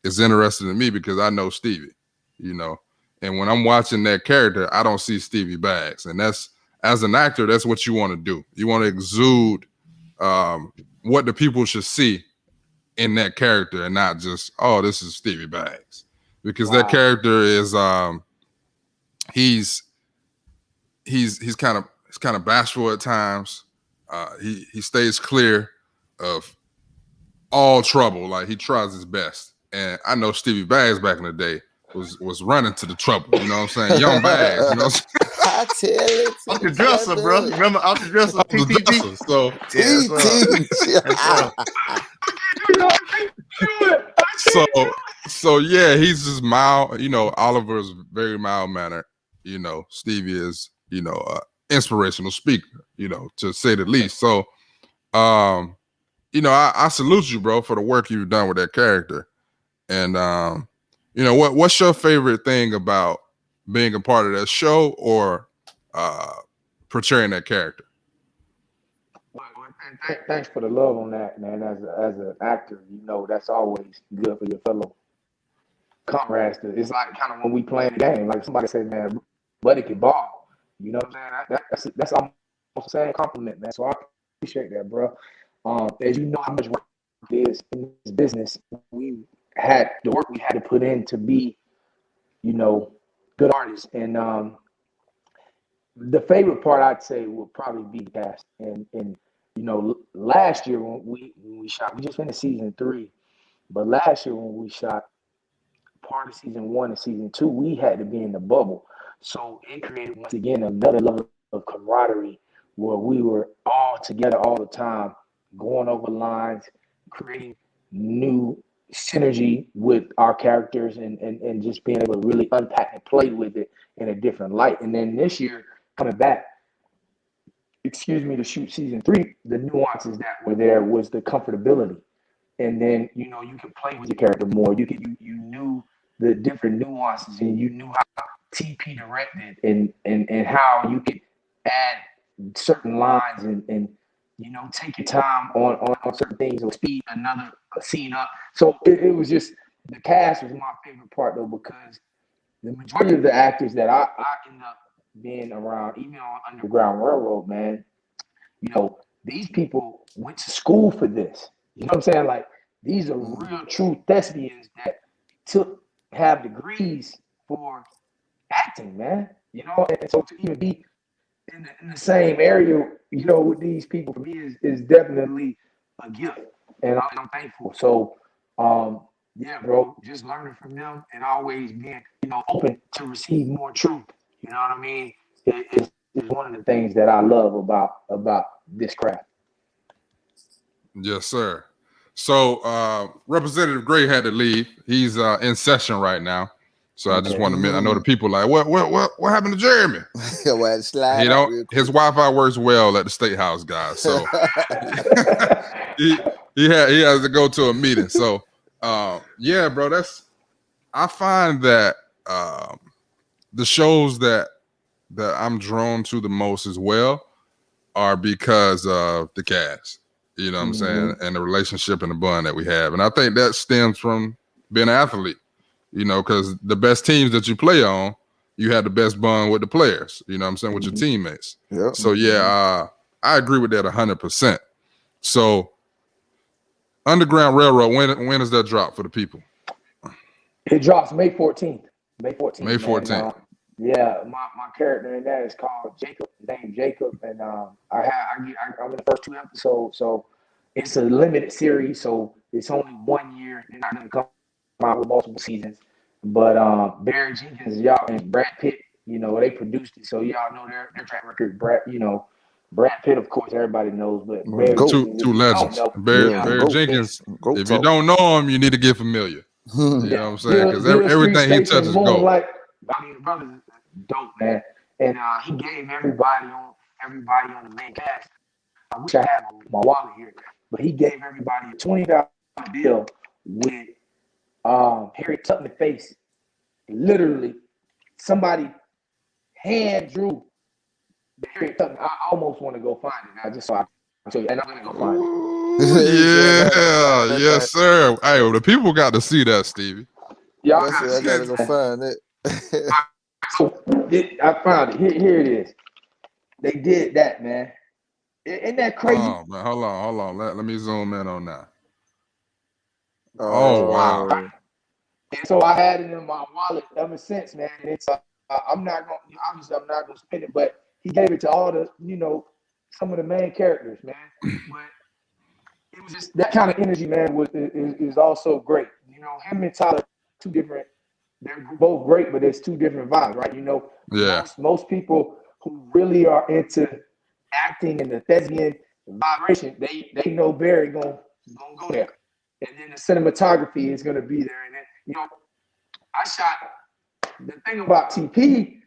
is interesting to me because I know Stevie, you know, and when I'm watching that character, I don't see Stevie Baggs, and that's, as an actor, that's what you want to do. You want to exude what the people should see in that character, and not just, oh, this is Stevie Baggs, because that character is he's kind of bashful at times. He stays clear of all trouble. Like, he tries his best. And I know Stevie Baggs back in the day was running to the trouble. You know what I'm saying? Young Baggs. You know what I'm saying? I tell it. Off the dresser, bro. Remember off the dresser? TTG. So so yeah, he's just mild. You know, Oliver is very mild mannered. You know, Stevie is, you know, inspirational speaker, you know, to say the least. So you know, I salute you, bro, for the work you've done with that character. And you know, what's your favorite thing about being a part of that show or portraying that character? Thanks for the love on that, man. As an actor, you know, that's always good for your fellow comrades. It's like kind of when we playing the game. Like somebody said, man, buddy can ball. You know what I'm saying? That's almost the same compliment, man. So I appreciate that, bro. As you know how much work it is in this business, we had the work we had to put in to be, good artists. And the favorite part I'd say would probably be the cast. And last year when we shot, we just finished season 3, but last year when we shot part of season 1 and season 2, we had to be in the bubble. So it created once again another level of camaraderie where we were all together all the time, going over lines, creating new synergy with our characters and just being able to really unpack and play with it in a different light. And then this year, coming back, to shoot season 3, the nuances that were there was the comfortability. And then, you could play with your character more. You knew the different nuances, and you knew how TP directed and how you could add certain lines and take your time on certain things or speed another scene up. So it was just, the cast was my favorite part though, because the majority of the actors that I ended up being around, even on Underground Railroad, man, these people went to school for this. You know what I'm saying? Like, these are real true thespians that have degrees for acting, man. And so to even be in the same area, with these people, for me is definitely a gift, and I'm thankful. So, yeah, bro, just learning from them and always being, open to receive more truth. You know what I mean? Is one of the things that I love about this craft. Yes, sir. So Representative Gray had to leave. He's in session right now. So I just want to admit, I know the people like, what happened to Jeremy? He don't. His Wi-Fi works well at the State House, guys. So he has to go to a meeting. So yeah, bro. I find that the shows that I'm drawn to the most as well are because of the cast. You know what I'm saying? And the relationship and the bond that we have. And I think that stems from being an athlete, because the best teams that you play on, you have the best bond with the players, you know what I'm saying, with your teammates. Yep. So, yeah, I agree with that 100%. So, Underground Railroad, when does that drop for the people? It drops May 14th. May 14th. May 14th. Yeah, my character in that is called Jacob, named Jacob, and I'm in the first 2 episodes, so it's a limited series, so it's only 1 year. They're not gonna come out with multiple seasons, but Barry Jenkins, y'all, and Brad Pitt, they produced it, so y'all know their track record. Brad Pitt, of course, everybody knows, but Barry two legends. Barry Jenkins. If you don't know him, you need to get familiar. You know what I'm saying? Because everything he touches is gold. The brother's dope, man. And he gave everybody on the main cast. I wish I had my wallet here, but he gave everybody a $20 bill with Harriet Tubman face. Literally, somebody hand drew the Harriet Tubman. I almost want to go find it now, just so I can show you. And I'm gonna go find it. Yeah, yes, sir. Hey, well, the people got to see that, Stevie. Yeah, I gotta go find it. So I found it. Here it is. They did that, man. Isn't that crazy? Oh man, hold on. Let me zoom in on that. Oh wow. And so I had it in my wallet ever since, man. And it's I'm not gonna spend it, but he gave it to all the some of the main characters, man. But it was just that kind of energy, man. Is also great. Him and Tyler, two different. They're both great, but it's two different vibes, right? Yeah. Most people who really are into acting and the thespian vibration, they know Barry gonna go there, and then the cinematography is gonna be there. And then I shot. The thing about TP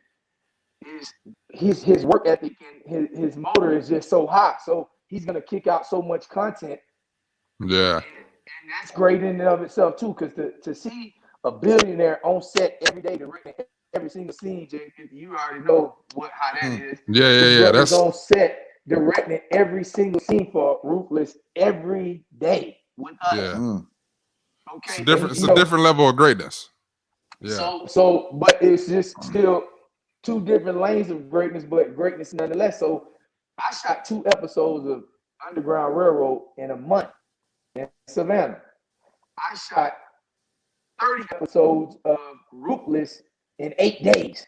is his work ethic and his motor is just so high, so he's gonna kick out so much content. Yeah, and that's great in and of itself too, because to see a billionaire on set every day directing every single scene, Jake, you already know how that is. Yeah. That's on set directing every single scene for Ruthless every day with us. Yeah. Okay. It's a different level of greatness. Yeah. But it's just still two different lanes of greatness, but greatness nonetheless. So I shot 2 episodes of Underground Railroad in a month in Savannah. I shot 30 episodes of Ruthless in 8 days.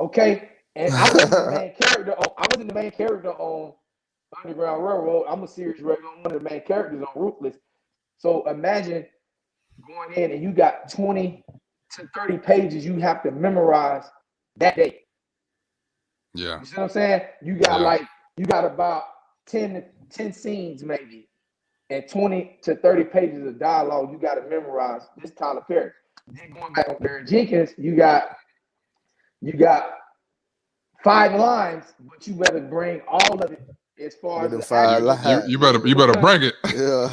Okay, and I wasn't the main character. I wasn't the main character on Underground Railroad. I'm a series regular. I'm one of the main characters on Ruthless. So imagine going in and you got 20 to 30 pages you have to memorize that day. Yeah. You see what I'm saying? You got about 10 scenes maybe, and 20 to 30 pages of dialogue you got to memorize. This Tyler Perry. Then going back on Barry Jenkins, you got 5 lines, but you better bring all of it as far as the 5 lines. You better bring it. Yeah. you better bring it because you know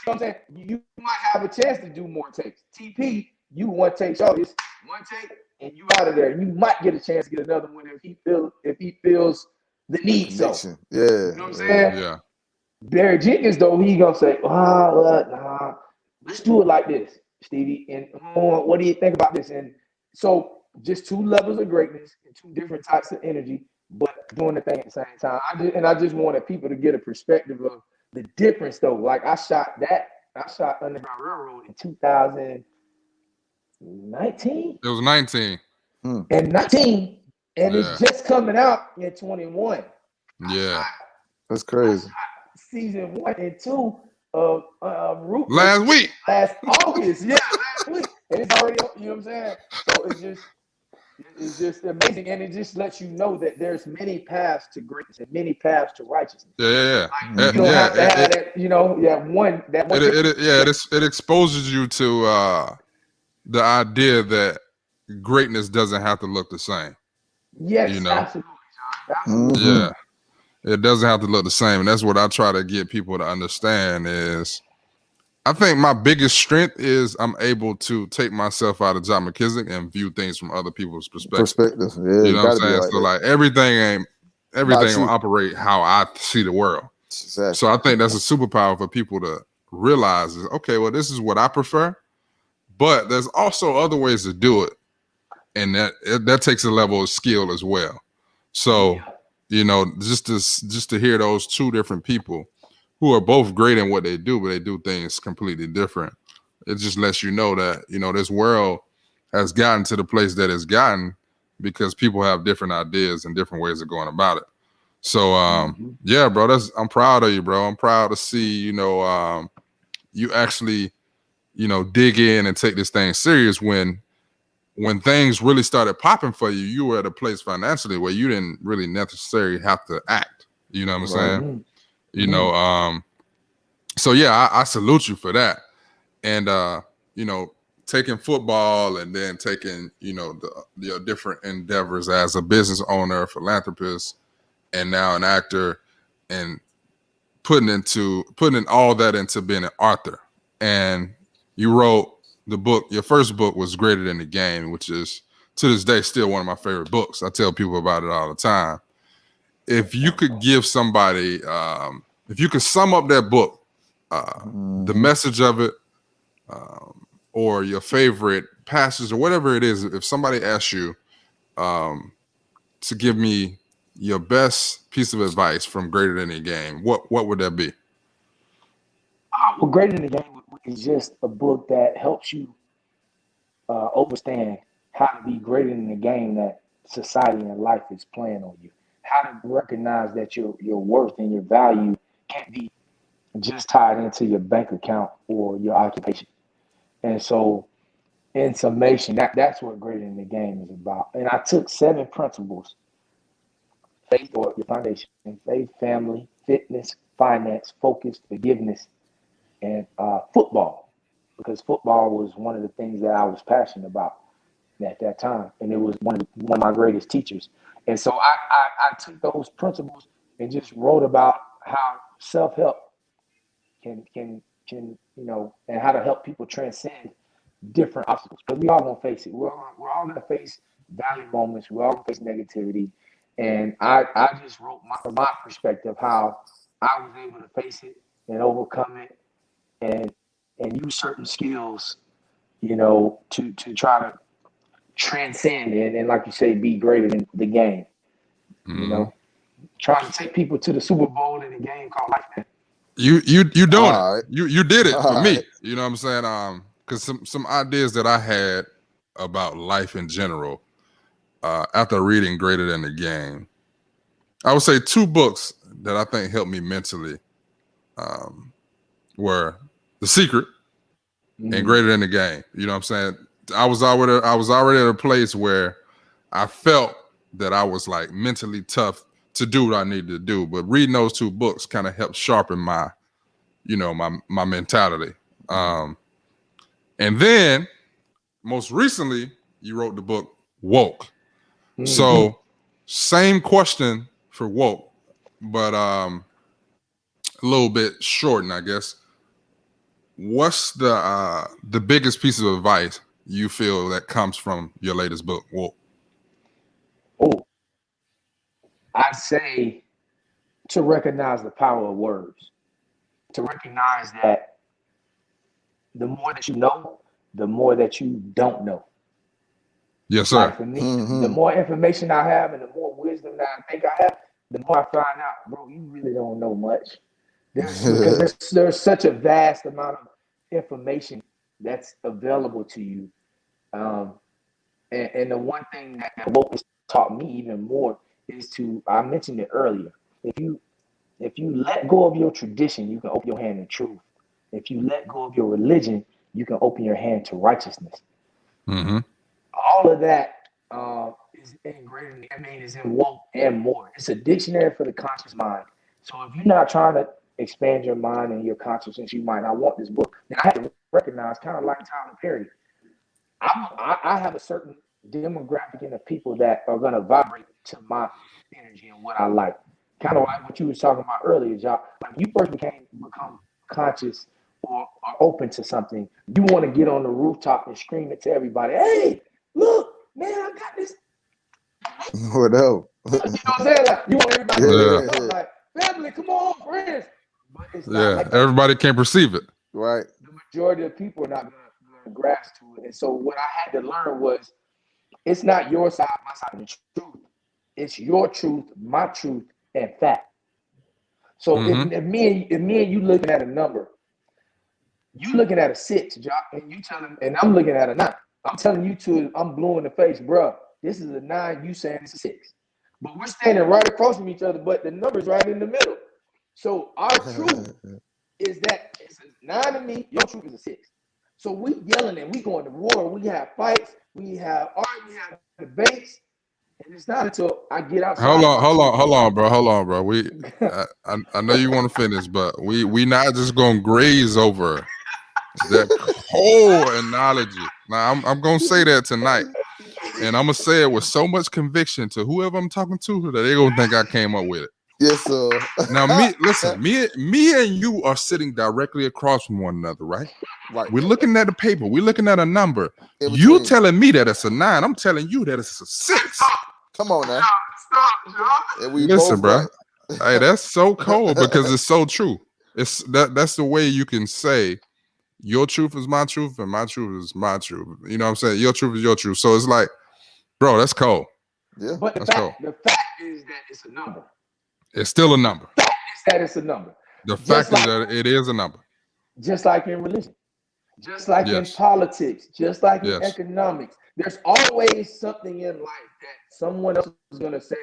what I'm saying. You might have a chance to do more takes. TP, you one take, show this one take, and you out of there. You might get a chance to get another one if he feels the need. Connection. So, Yeah. you know what I'm saying? Yeah. Barry Jenkins, though, he gonna say, nah, let's do it like this, Stevie. And what do you think about this? And so just 2 levels of greatness and 2 different types of energy, but doing the thing at the same time. I just wanted people to get a perspective of the difference, though. Like I shot Underground Railroad in 2019. It was 19. And 19, and it's just coming out in 21. Yeah. That's crazy. Season 1 and 2 of Ruthless Last week. last August. Yeah, last week. And it's already, you know what I'm saying? So it's just amazing. And it just lets you know that there's many paths to greatness and many paths to righteousness. Yeah. Like, you don't have to have that, you know, one. It exposes you to the idea that greatness doesn't have to look the same. Yes, you know? absolutely, John. Absolutely. Yeah. It doesn't have to look the same. And that's what I try to get people to understand is I think my biggest strength is I'm able to take myself out of John McKissick and view things from other people's perspective. Yeah, you know what I'm saying? Like so like everything will operate how I see the world. Exactly. So I think that's a superpower for people to realize is, okay, well, this is what I prefer, but there's also other ways to do it. And that takes a level of skill as well. So, you know, just to hear those 2 different people who are both great in what they do, but they do things completely different. It just lets you know that, you know, this world has gotten to the place that it's gotten because people have different ideas and different ways of going about it. So, yeah, bro, I'm proud of you, bro. I'm proud to see, you know, you actually, you know, dig in and take this thing serious when things really started popping for you. You were at a place financially where you didn't really necessarily have to act. You know what I'm saying? You know, so yeah, I salute you for that. And you know, taking football and then taking, you know, the different endeavors as a business owner, philanthropist, and now an actor, and putting all that into being an author. And you wrote the book, your first book was Greater Than the Game, which is to this day still one of my favorite books. I tell people about it all the time. If you could give somebody, if you could sum up that book, the message of it, or your favorite passage or whatever it is, if somebody asks you to give me your best piece of advice from Greater Than the Game, what would that be? Well, Greater Than the Game is just a book that helps you understand how to be greater than the game that society and life is playing on you. How to recognize that your worth and your value can't be just tied into your bank account or your occupation. And so, in summation, that's what Greater Than the Game is about. And I took 7 principles: faith or your foundation, faith, family, fitness, finance, focus, forgiveness, and football, because football was one of the things that I was passionate about at that time, and it was one of my greatest teachers. And so I took those principles and just wrote about how self-help can you know, and how to help people transcend different obstacles. But we all gonna face it. We're all gonna face value moments. We're all gonna face negativity. And I just wrote from my perspective how I was able to face it and overcome it and use certain skills you know, to try to transcend and like you say, be greater than the game. You know, trying to take people to the Super Bowl in a game called life, man. You doing All it. right. You did it for All me. right. You know what I'm saying? Because some ideas that I had about life in general, after reading Greater Than the Game, I would say 2 books that I think helped me mentally were The Secret and Greater Than the Game. You know what I'm saying? I was already at a place where I felt that I was like mentally tough to do what I needed to do. But reading those 2 books kind of helped sharpen my, you know, my mentality. And then most recently, you wrote the book Woke. So same question for Woke, but a little bit shortened, I guess. What's the biggest piece of advice you feel that comes from your latest book, Woke? Oh, I'd say to recognize the power of words, to recognize that the more that you know, the more that you don't know. Yes, sir. Like for me, the more information I have and the more wisdom that I think I have, the more I find out, bro, you really don't know much. Because there's such a vast amount of information that's available to you. And the one thing that woke has taught me even more is I mentioned it earlier. If you let go of your tradition, you can open your hand to truth. If you let go of your religion, you can open your hand to righteousness. All of that is ingrained. I mean, is in woke and more. It's a dictionary for the conscious mind. So if you're not trying to expand your mind and your consciousness, you might not want this book. And I have to recognize, kind of like Tyler Perry, I have a certain demographic in the people that are going to vibrate to my energy and what I like. Kind of like what you was talking about earlier, Jock. Like you first become conscious or open to something, you want to get on the rooftop and scream it to everybody. Hey, look, man, I got this. Whatever. You know what I'm saying? Like you want everybody to like, family, come on, friends. But it's not like everybody can't perceive it. Right. The majority of people are not going to grasp to it. And so what I had to learn was it's not your side, my side of the truth. It's your truth, my truth, and fact. So if me and you looking at a number, you looking at a 6, Jock, and you telling, and I'm looking at a 9. I'm telling you two, I'm blue in the face, bro. This is a 9. You saying it's a 6, but we're standing right across from each other, but the number's right in the middle. So our truth is that it's a 9 to me. Your truth is a 6. So we yelling and we going to war. We have fights. We have art. We have debates. And it's not until I get outside. Hold on, bro. We, I know you want to finish, but we not just gonna graze over that whole analogy. Now I'm gonna say that tonight, and I'm gonna say it with so much conviction to whoever I'm talking to that they gonna think I came up with it. Yes, sir. Now, me and you are sitting directly across from one another, right? Right. We're looking at the paper. We're looking at a number. You telling me that it's a 9. I'm telling you that it's a 6. Come on now. Stop, listen, bro. Hey, that's so cold because it's so true. It's that's the way you can say your truth is my truth and my truth is my truth. You know what I'm saying? Your truth is your truth. So it's like, bro, that's cold. Yeah. But the fact is that it's a number. It's still a number. The fact is that it's a number. The fact is that it is a number. Just like in religion, just like in politics, just like in economics. There's always something in life that someone else is going to say,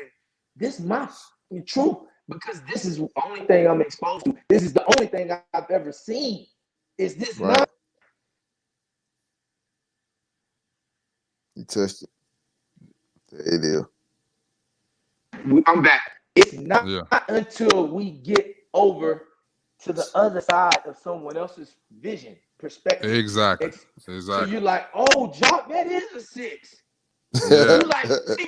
this is my truth, because this is the only thing I'm exposed to. This is the only thing I've ever seen. Is this not? You touched it. It is. I'm back. It's not until we get over to the other side of someone else's vision, perspective. Exactly. So you're like, oh, Jock, that is a 6. You're like, that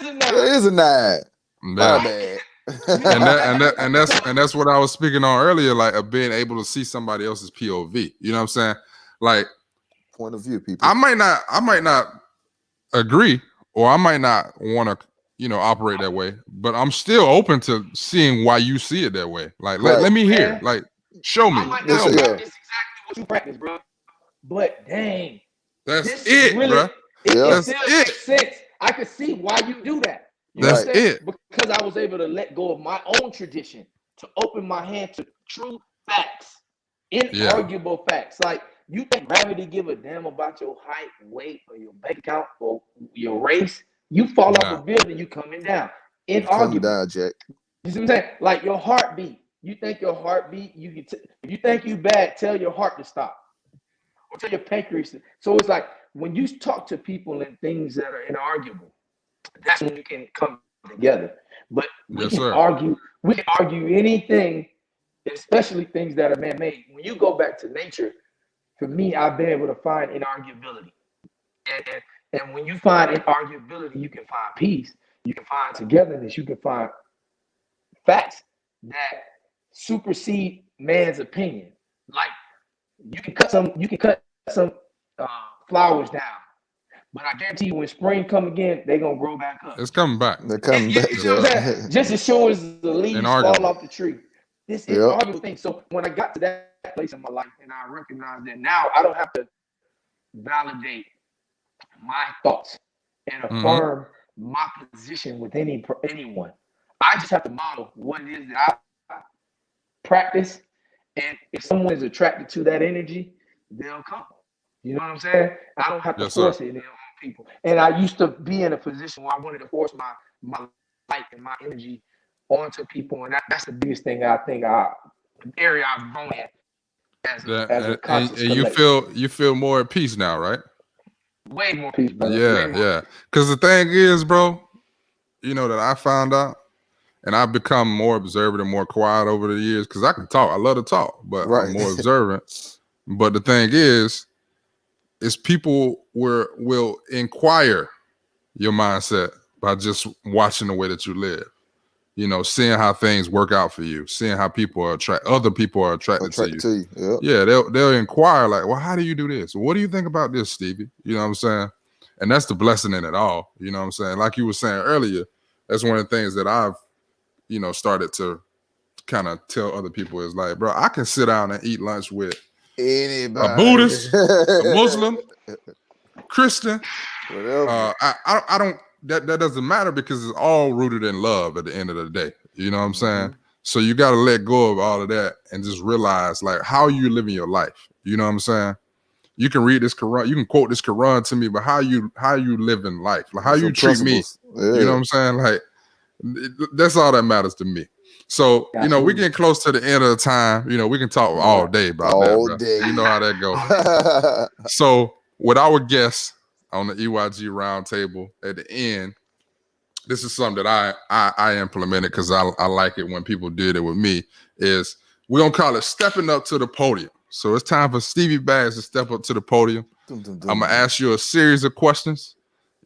is a 9. That is a 9. My bad. and that's what I was speaking on earlier, like of being able to see somebody else's POV. You know what I'm saying? Like point of view, people. I might not agree, or I might not want to, operate that way, but I'm still open to seeing why you see it that way. Like, let me hear. Like, show me. It's exactly what you practice, bro. But dang, That's it, really, bro. It still makes sense. I can see why you do that. That's it. Because I was able to let go of my own tradition to open my hand to true facts, inarguable facts. Like, you think gravity give a damn about your height, weight, or your bank account, or your race? You fall off a building, you coming down. Inarguable. Coming down, Jack. You see what I'm saying? Like your heartbeat. You think your heartbeat, if you think you bad, tell your heart to stop. Or tell your pancreas to. So it's like when you talk to people and things that are inarguable, that's when you can come together. But we can argue anything, especially things that are man-made. When you go back to nature, for me, I've been able to find inarguability. And when you find inarguability, you can find peace, you can find togetherness, you can find facts that supersede man's opinion. Like you can cut some flowers down, but I guarantee you, when spring come again, they're gonna grow back up. It's coming back. They're coming back, Jack. Just as sure as the leaves fall off the tree. This is arguable thing. So when I got to that place in my life, and I recognize that now I don't have to validate my thoughts and affirm my position with anyone. I just have to model what it is that I practice, and if someone is attracted to that energy, they'll come. You know what I'm saying? I don't have to force it on people. And I used to be in a position where I wanted to force my light and my energy onto people, and that's the biggest thing I think area I've grown in as a conscious and you feel more at peace now, right? Way more peace, brother. Yeah. Because the thing is, bro, you know that I found out, and I've become more observant and more quiet over the years because I can talk. I love to talk, but I'm more observant. But the thing is people will inquire your mindset by just watching the way that you live. You know, seeing how things work out for you, seeing how other people are attracted to you. Yeah, they'll inquire like, well, how do you do this? What do you think about this, Stevie? You know what I'm saying? And that's the blessing in it all. You know what I'm saying? Like you were saying earlier, that's one of the things that I've, started to kind of tell other people is like, bro, I can sit down and eat lunch with anybody, a Buddhist, a Muslim, Christian. Whatever. I don't. That doesn't matter because it's all rooted in love at the end of the day. You know what I'm saying? So you got to let go of all of that and just realize like how are you living your life. You know what I'm saying? You can read this Quran, you can quote this Quran to me, but how you live in life, like how you treat me. You know what I'm saying? Like that's all that matters to me. So we're getting close to the end of the time. We can talk all day about that, bro. You know how that goes. So with our guests on the EYG roundtable at the end, this is something that I implemented because I like it when people did it with me, is we're going to call it stepping up to the podium. So it's time for Stevie Baggs to step up to the podium. I'm going to ask you a series of questions.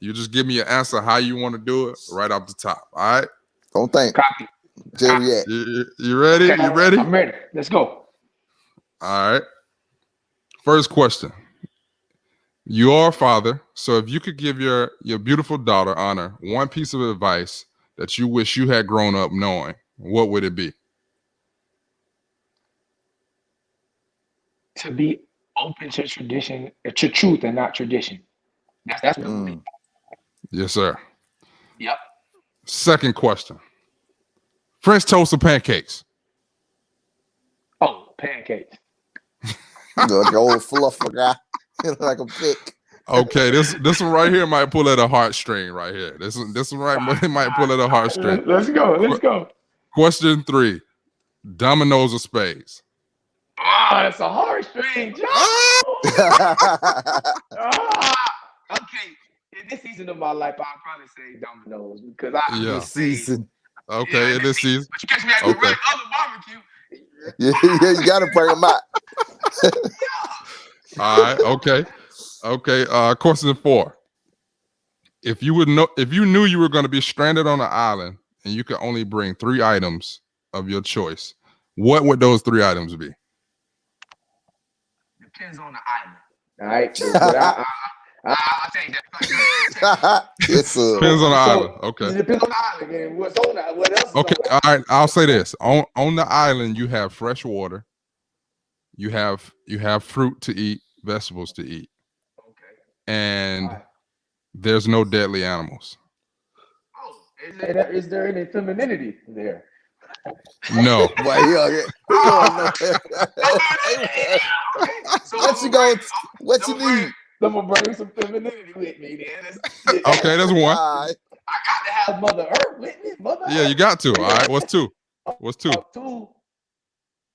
You just give me your answer how you want to do it right off the top. All right? Don't think. Copy. You ready? Okay. You ready? I'm ready. Let's go. All right. First question. You are a father, so if you could give your beautiful daughter, Honor, one piece of advice that you wish you had grown up knowing, what would it be? To be open to tradition, to truth and not tradition. That's what it would be. Yes, sir. Yep. Second question. French toast or pancakes? Oh, pancakes. Like an old fluffer guy. Like a pick. Okay, this one right here might pull at a heartstring right here. This one right, it might pull at a heartstring. Let's go. Question 3. Dominoes or spades? Oh, that's a heartstring, John. Okay. In this season of my life, I'll probably say dominoes because this season. Okay, in this season. But you catch me at the other barbecue. Yeah, you gotta bring them out. All right, okay. Question 4. If you knew you were going to be stranded on an island and you could only bring 3 items of your choice, what would those 3 items be? Depends on the island. All right. I'll take that. Yes, sir. Depends on the island. Okay. It depends on the island and what's on that. What else? Okay. All right. I'll say this. On the island, you have fresh water. You have fruit to eat, vegetables to eat. Okay. and there's no deadly animals. Is there any femininity there? No. Boy, he going nowhere. What you need? I'm gonna bring some femininity with me, then. Okay, that's one. I got to have Mother Earth with me. Yeah, you got to. All right, what's two? What's two?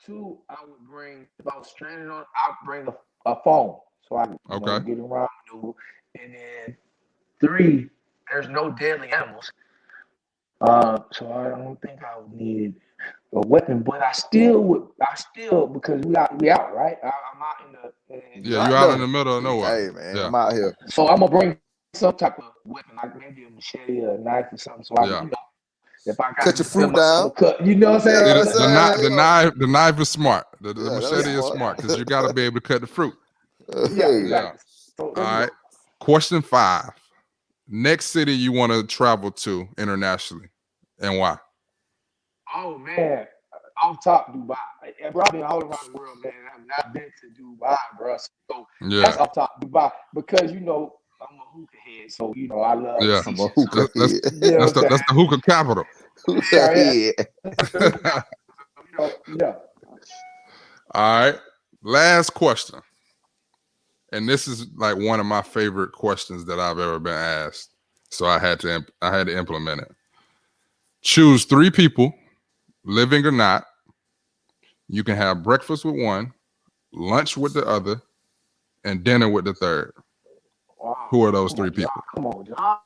Two, I would bring, if I was stranded on, I'd bring a phone. So I can get around, and then 3, there's no deadly animals. So I don't think I would need a weapon, but I still because we out, right? I'm out in the you're out in the middle of nowhere. Hey man, I'm out here. So I'm gonna bring some type of weapon, like maybe a machete or a knife or something. So I can, if I got cut your fruit down, you know what I'm saying? The knife is smart. The machete is smart because you got to be able to cut the fruit. Yeah. So, all right. Question 5. Next city you want to travel to internationally, and why? Oh man, off top Dubai. Bro, I've been all around the world, man. I've not been to Dubai, bro. So that's off top Dubai because I'm a hookah head, so I love. Yeah, I'm a hookah head. That's the hookah capital. Hookah head. Yeah. All right. Last question. And this is like one of my favorite questions that I've ever been asked. So I had to implement it. Choose 3 people, living or not. You can have breakfast with one, lunch with the other, and dinner with the third. Wow. Who are those 3 people? Come on, John.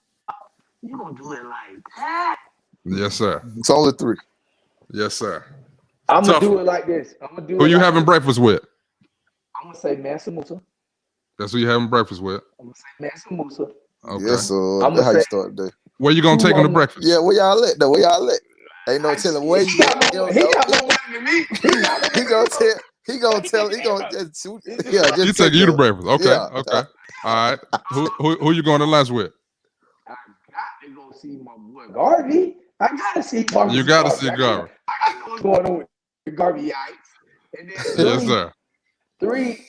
You gonna do it like that? Yes, sir. It's only 3. Yes, sir. I'm gonna do it like this. Who you having breakfast with? I'm gonna say Mansa Musa. That's who you having breakfast with. I'm gonna say Mansa Musa. Okay. Yes, sir. That's how you start the day. Where you gonna take him to breakfast? Yeah, where y'all at though? Where y'all at? Ain't no telling where you at. He got more money than me. He gonna tell. He gonna just shoot. Yeah, just he taking you to breakfast. Okay. Yeah. Okay. All right. Who you going to lunch with? I got to go see my boy Garvey. I gotta see Garvey. You gotta see Garvey. I know what's going on with the Garvey yikes. And then yes, sir. 3.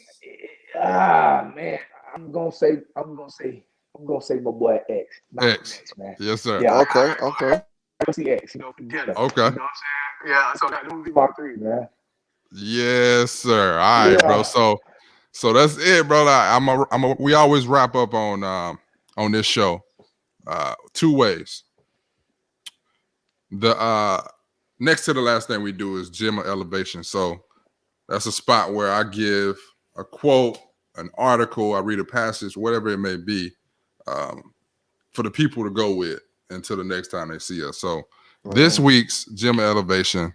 Man, I'm gonna say my boy X. X, man. Yes, sir. Yeah, okay. I see X, for dinner. Okay. You know what I'm saying? Yeah, so that would be my 3, man. Yes, sir. All right, bro. So that's it, bro. We always wrap up on this show 2 ways. The next to the last thing we do is gym or elevation. So that's a spot where I give a quote, an article, I read a passage, whatever it may be, for the people to go with until the next time they see us. So this week's gym or elevation,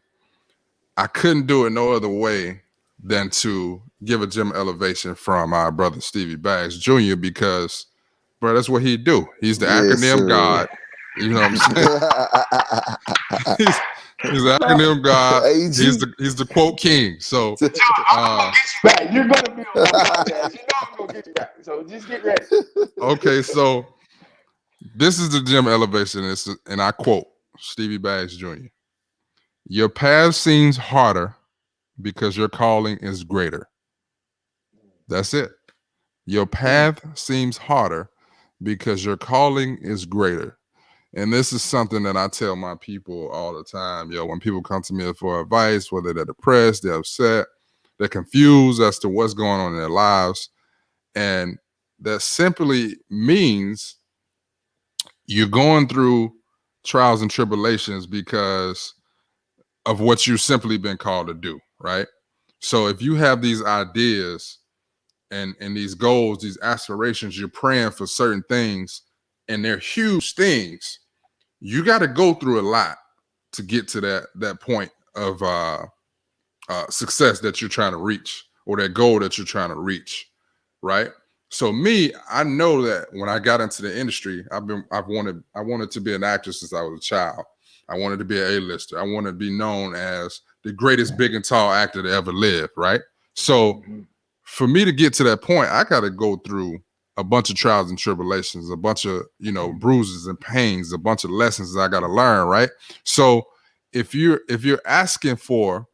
I couldn't do it no other way than to give a gym elevation from our brother Stevie Baggs Jr. because, bro, that's what he do. He's the acronym god. You know what I'm saying? he's the acronym god. He's the quote king. So you're gonna be on my podcast. You know I'm gonna get you back. So just get ready. Okay, so this is the gym elevation, and I quote Stevie Baggs Jr. Your path seems harder because your calling is greater. That's it. Your path seems harder because your calling is greater. And this is something that I tell my people all the time. When people come to me for advice, whether they're depressed, they're upset, they're confused as to what's going on in their lives. And that simply means you're going through trials and tribulations because of what you've simply been called to do, right? So if you have these ideas and these goals, these aspirations, you're praying for certain things, and they're huge things, you got to go through a lot to get to that point of success that you're trying to reach, or that goal that you're trying to reach, right? So me, I know that when I got into the industry, I wanted to be an actor since I was a child. I wanted to be an A-lister. I wanted to be known as the greatest big and tall actor to ever live, right? So for me to get to that point, I got to go through a bunch of trials and tribulations, a bunch of, bruises and pains, a bunch of lessons that I got to learn, right? So if you're asking for,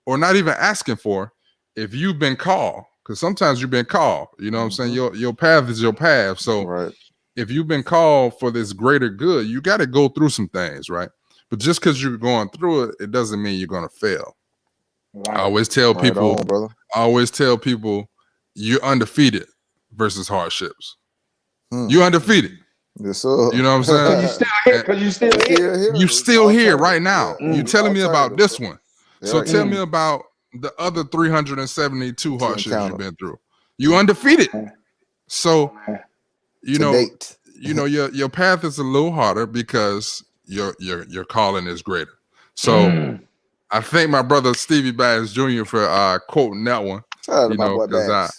or not even asking for, if you've been called, because sometimes you've been called. You know what I'm saying? Your path is your path. So if you've been called for this greater good, you got to go through some things, right? But just because you're going through it, it doesn't mean you're going to fail. Right. I always tell people, brother. You're undefeated versus hardships. You're undefeated. Yes, sir. You know what I'm saying? Because you still here. You still here right now. You telling me about this one. So tell me about the other 372 hardships you've been through. You undefeated. So your path is a little harder because your calling is greater. So I thank my brother Stevie Baggs Jr. for quoting that one. Because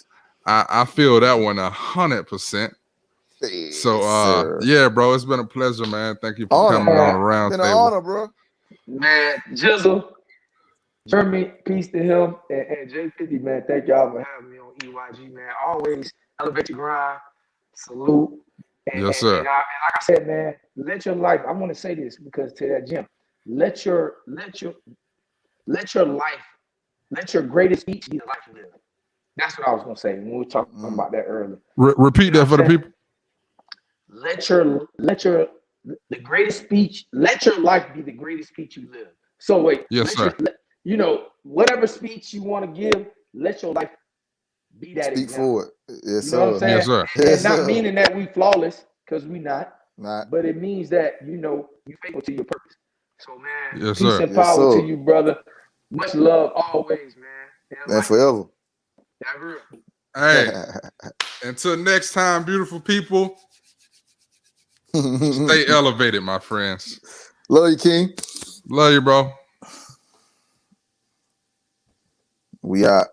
I feel that one 100%. So yeah, bro, it's been a pleasure, man. Thank you for coming on the round table. Been an honor, bro. Man, Jizzle, Jeremy, peace to him, and J50, man. Thank y'all for having me on EYG, man. Always elevate your grind. Salute. Yes, sir. And like I said, man, let your life. I want to say this because to that Jim, let your greatest speech be the life you live. That's what I was gonna say when we were talking about that earlier. Repeat that for the people. Let your life be the greatest speech you live. So wait, yes, sir. Whatever speech you want to give, let your life be that Speak example. forward. Yes, you know what I'm saying? Yes, sir. And not meaning that we flawless, because we not. But it means that you faithful to your purpose. So man, yes, peace sir. and power to you, brother. Much love always, man. And forever. Hey, until next time, beautiful people. Stay elevated, my friends. Love you, King. Love you, bro. We out.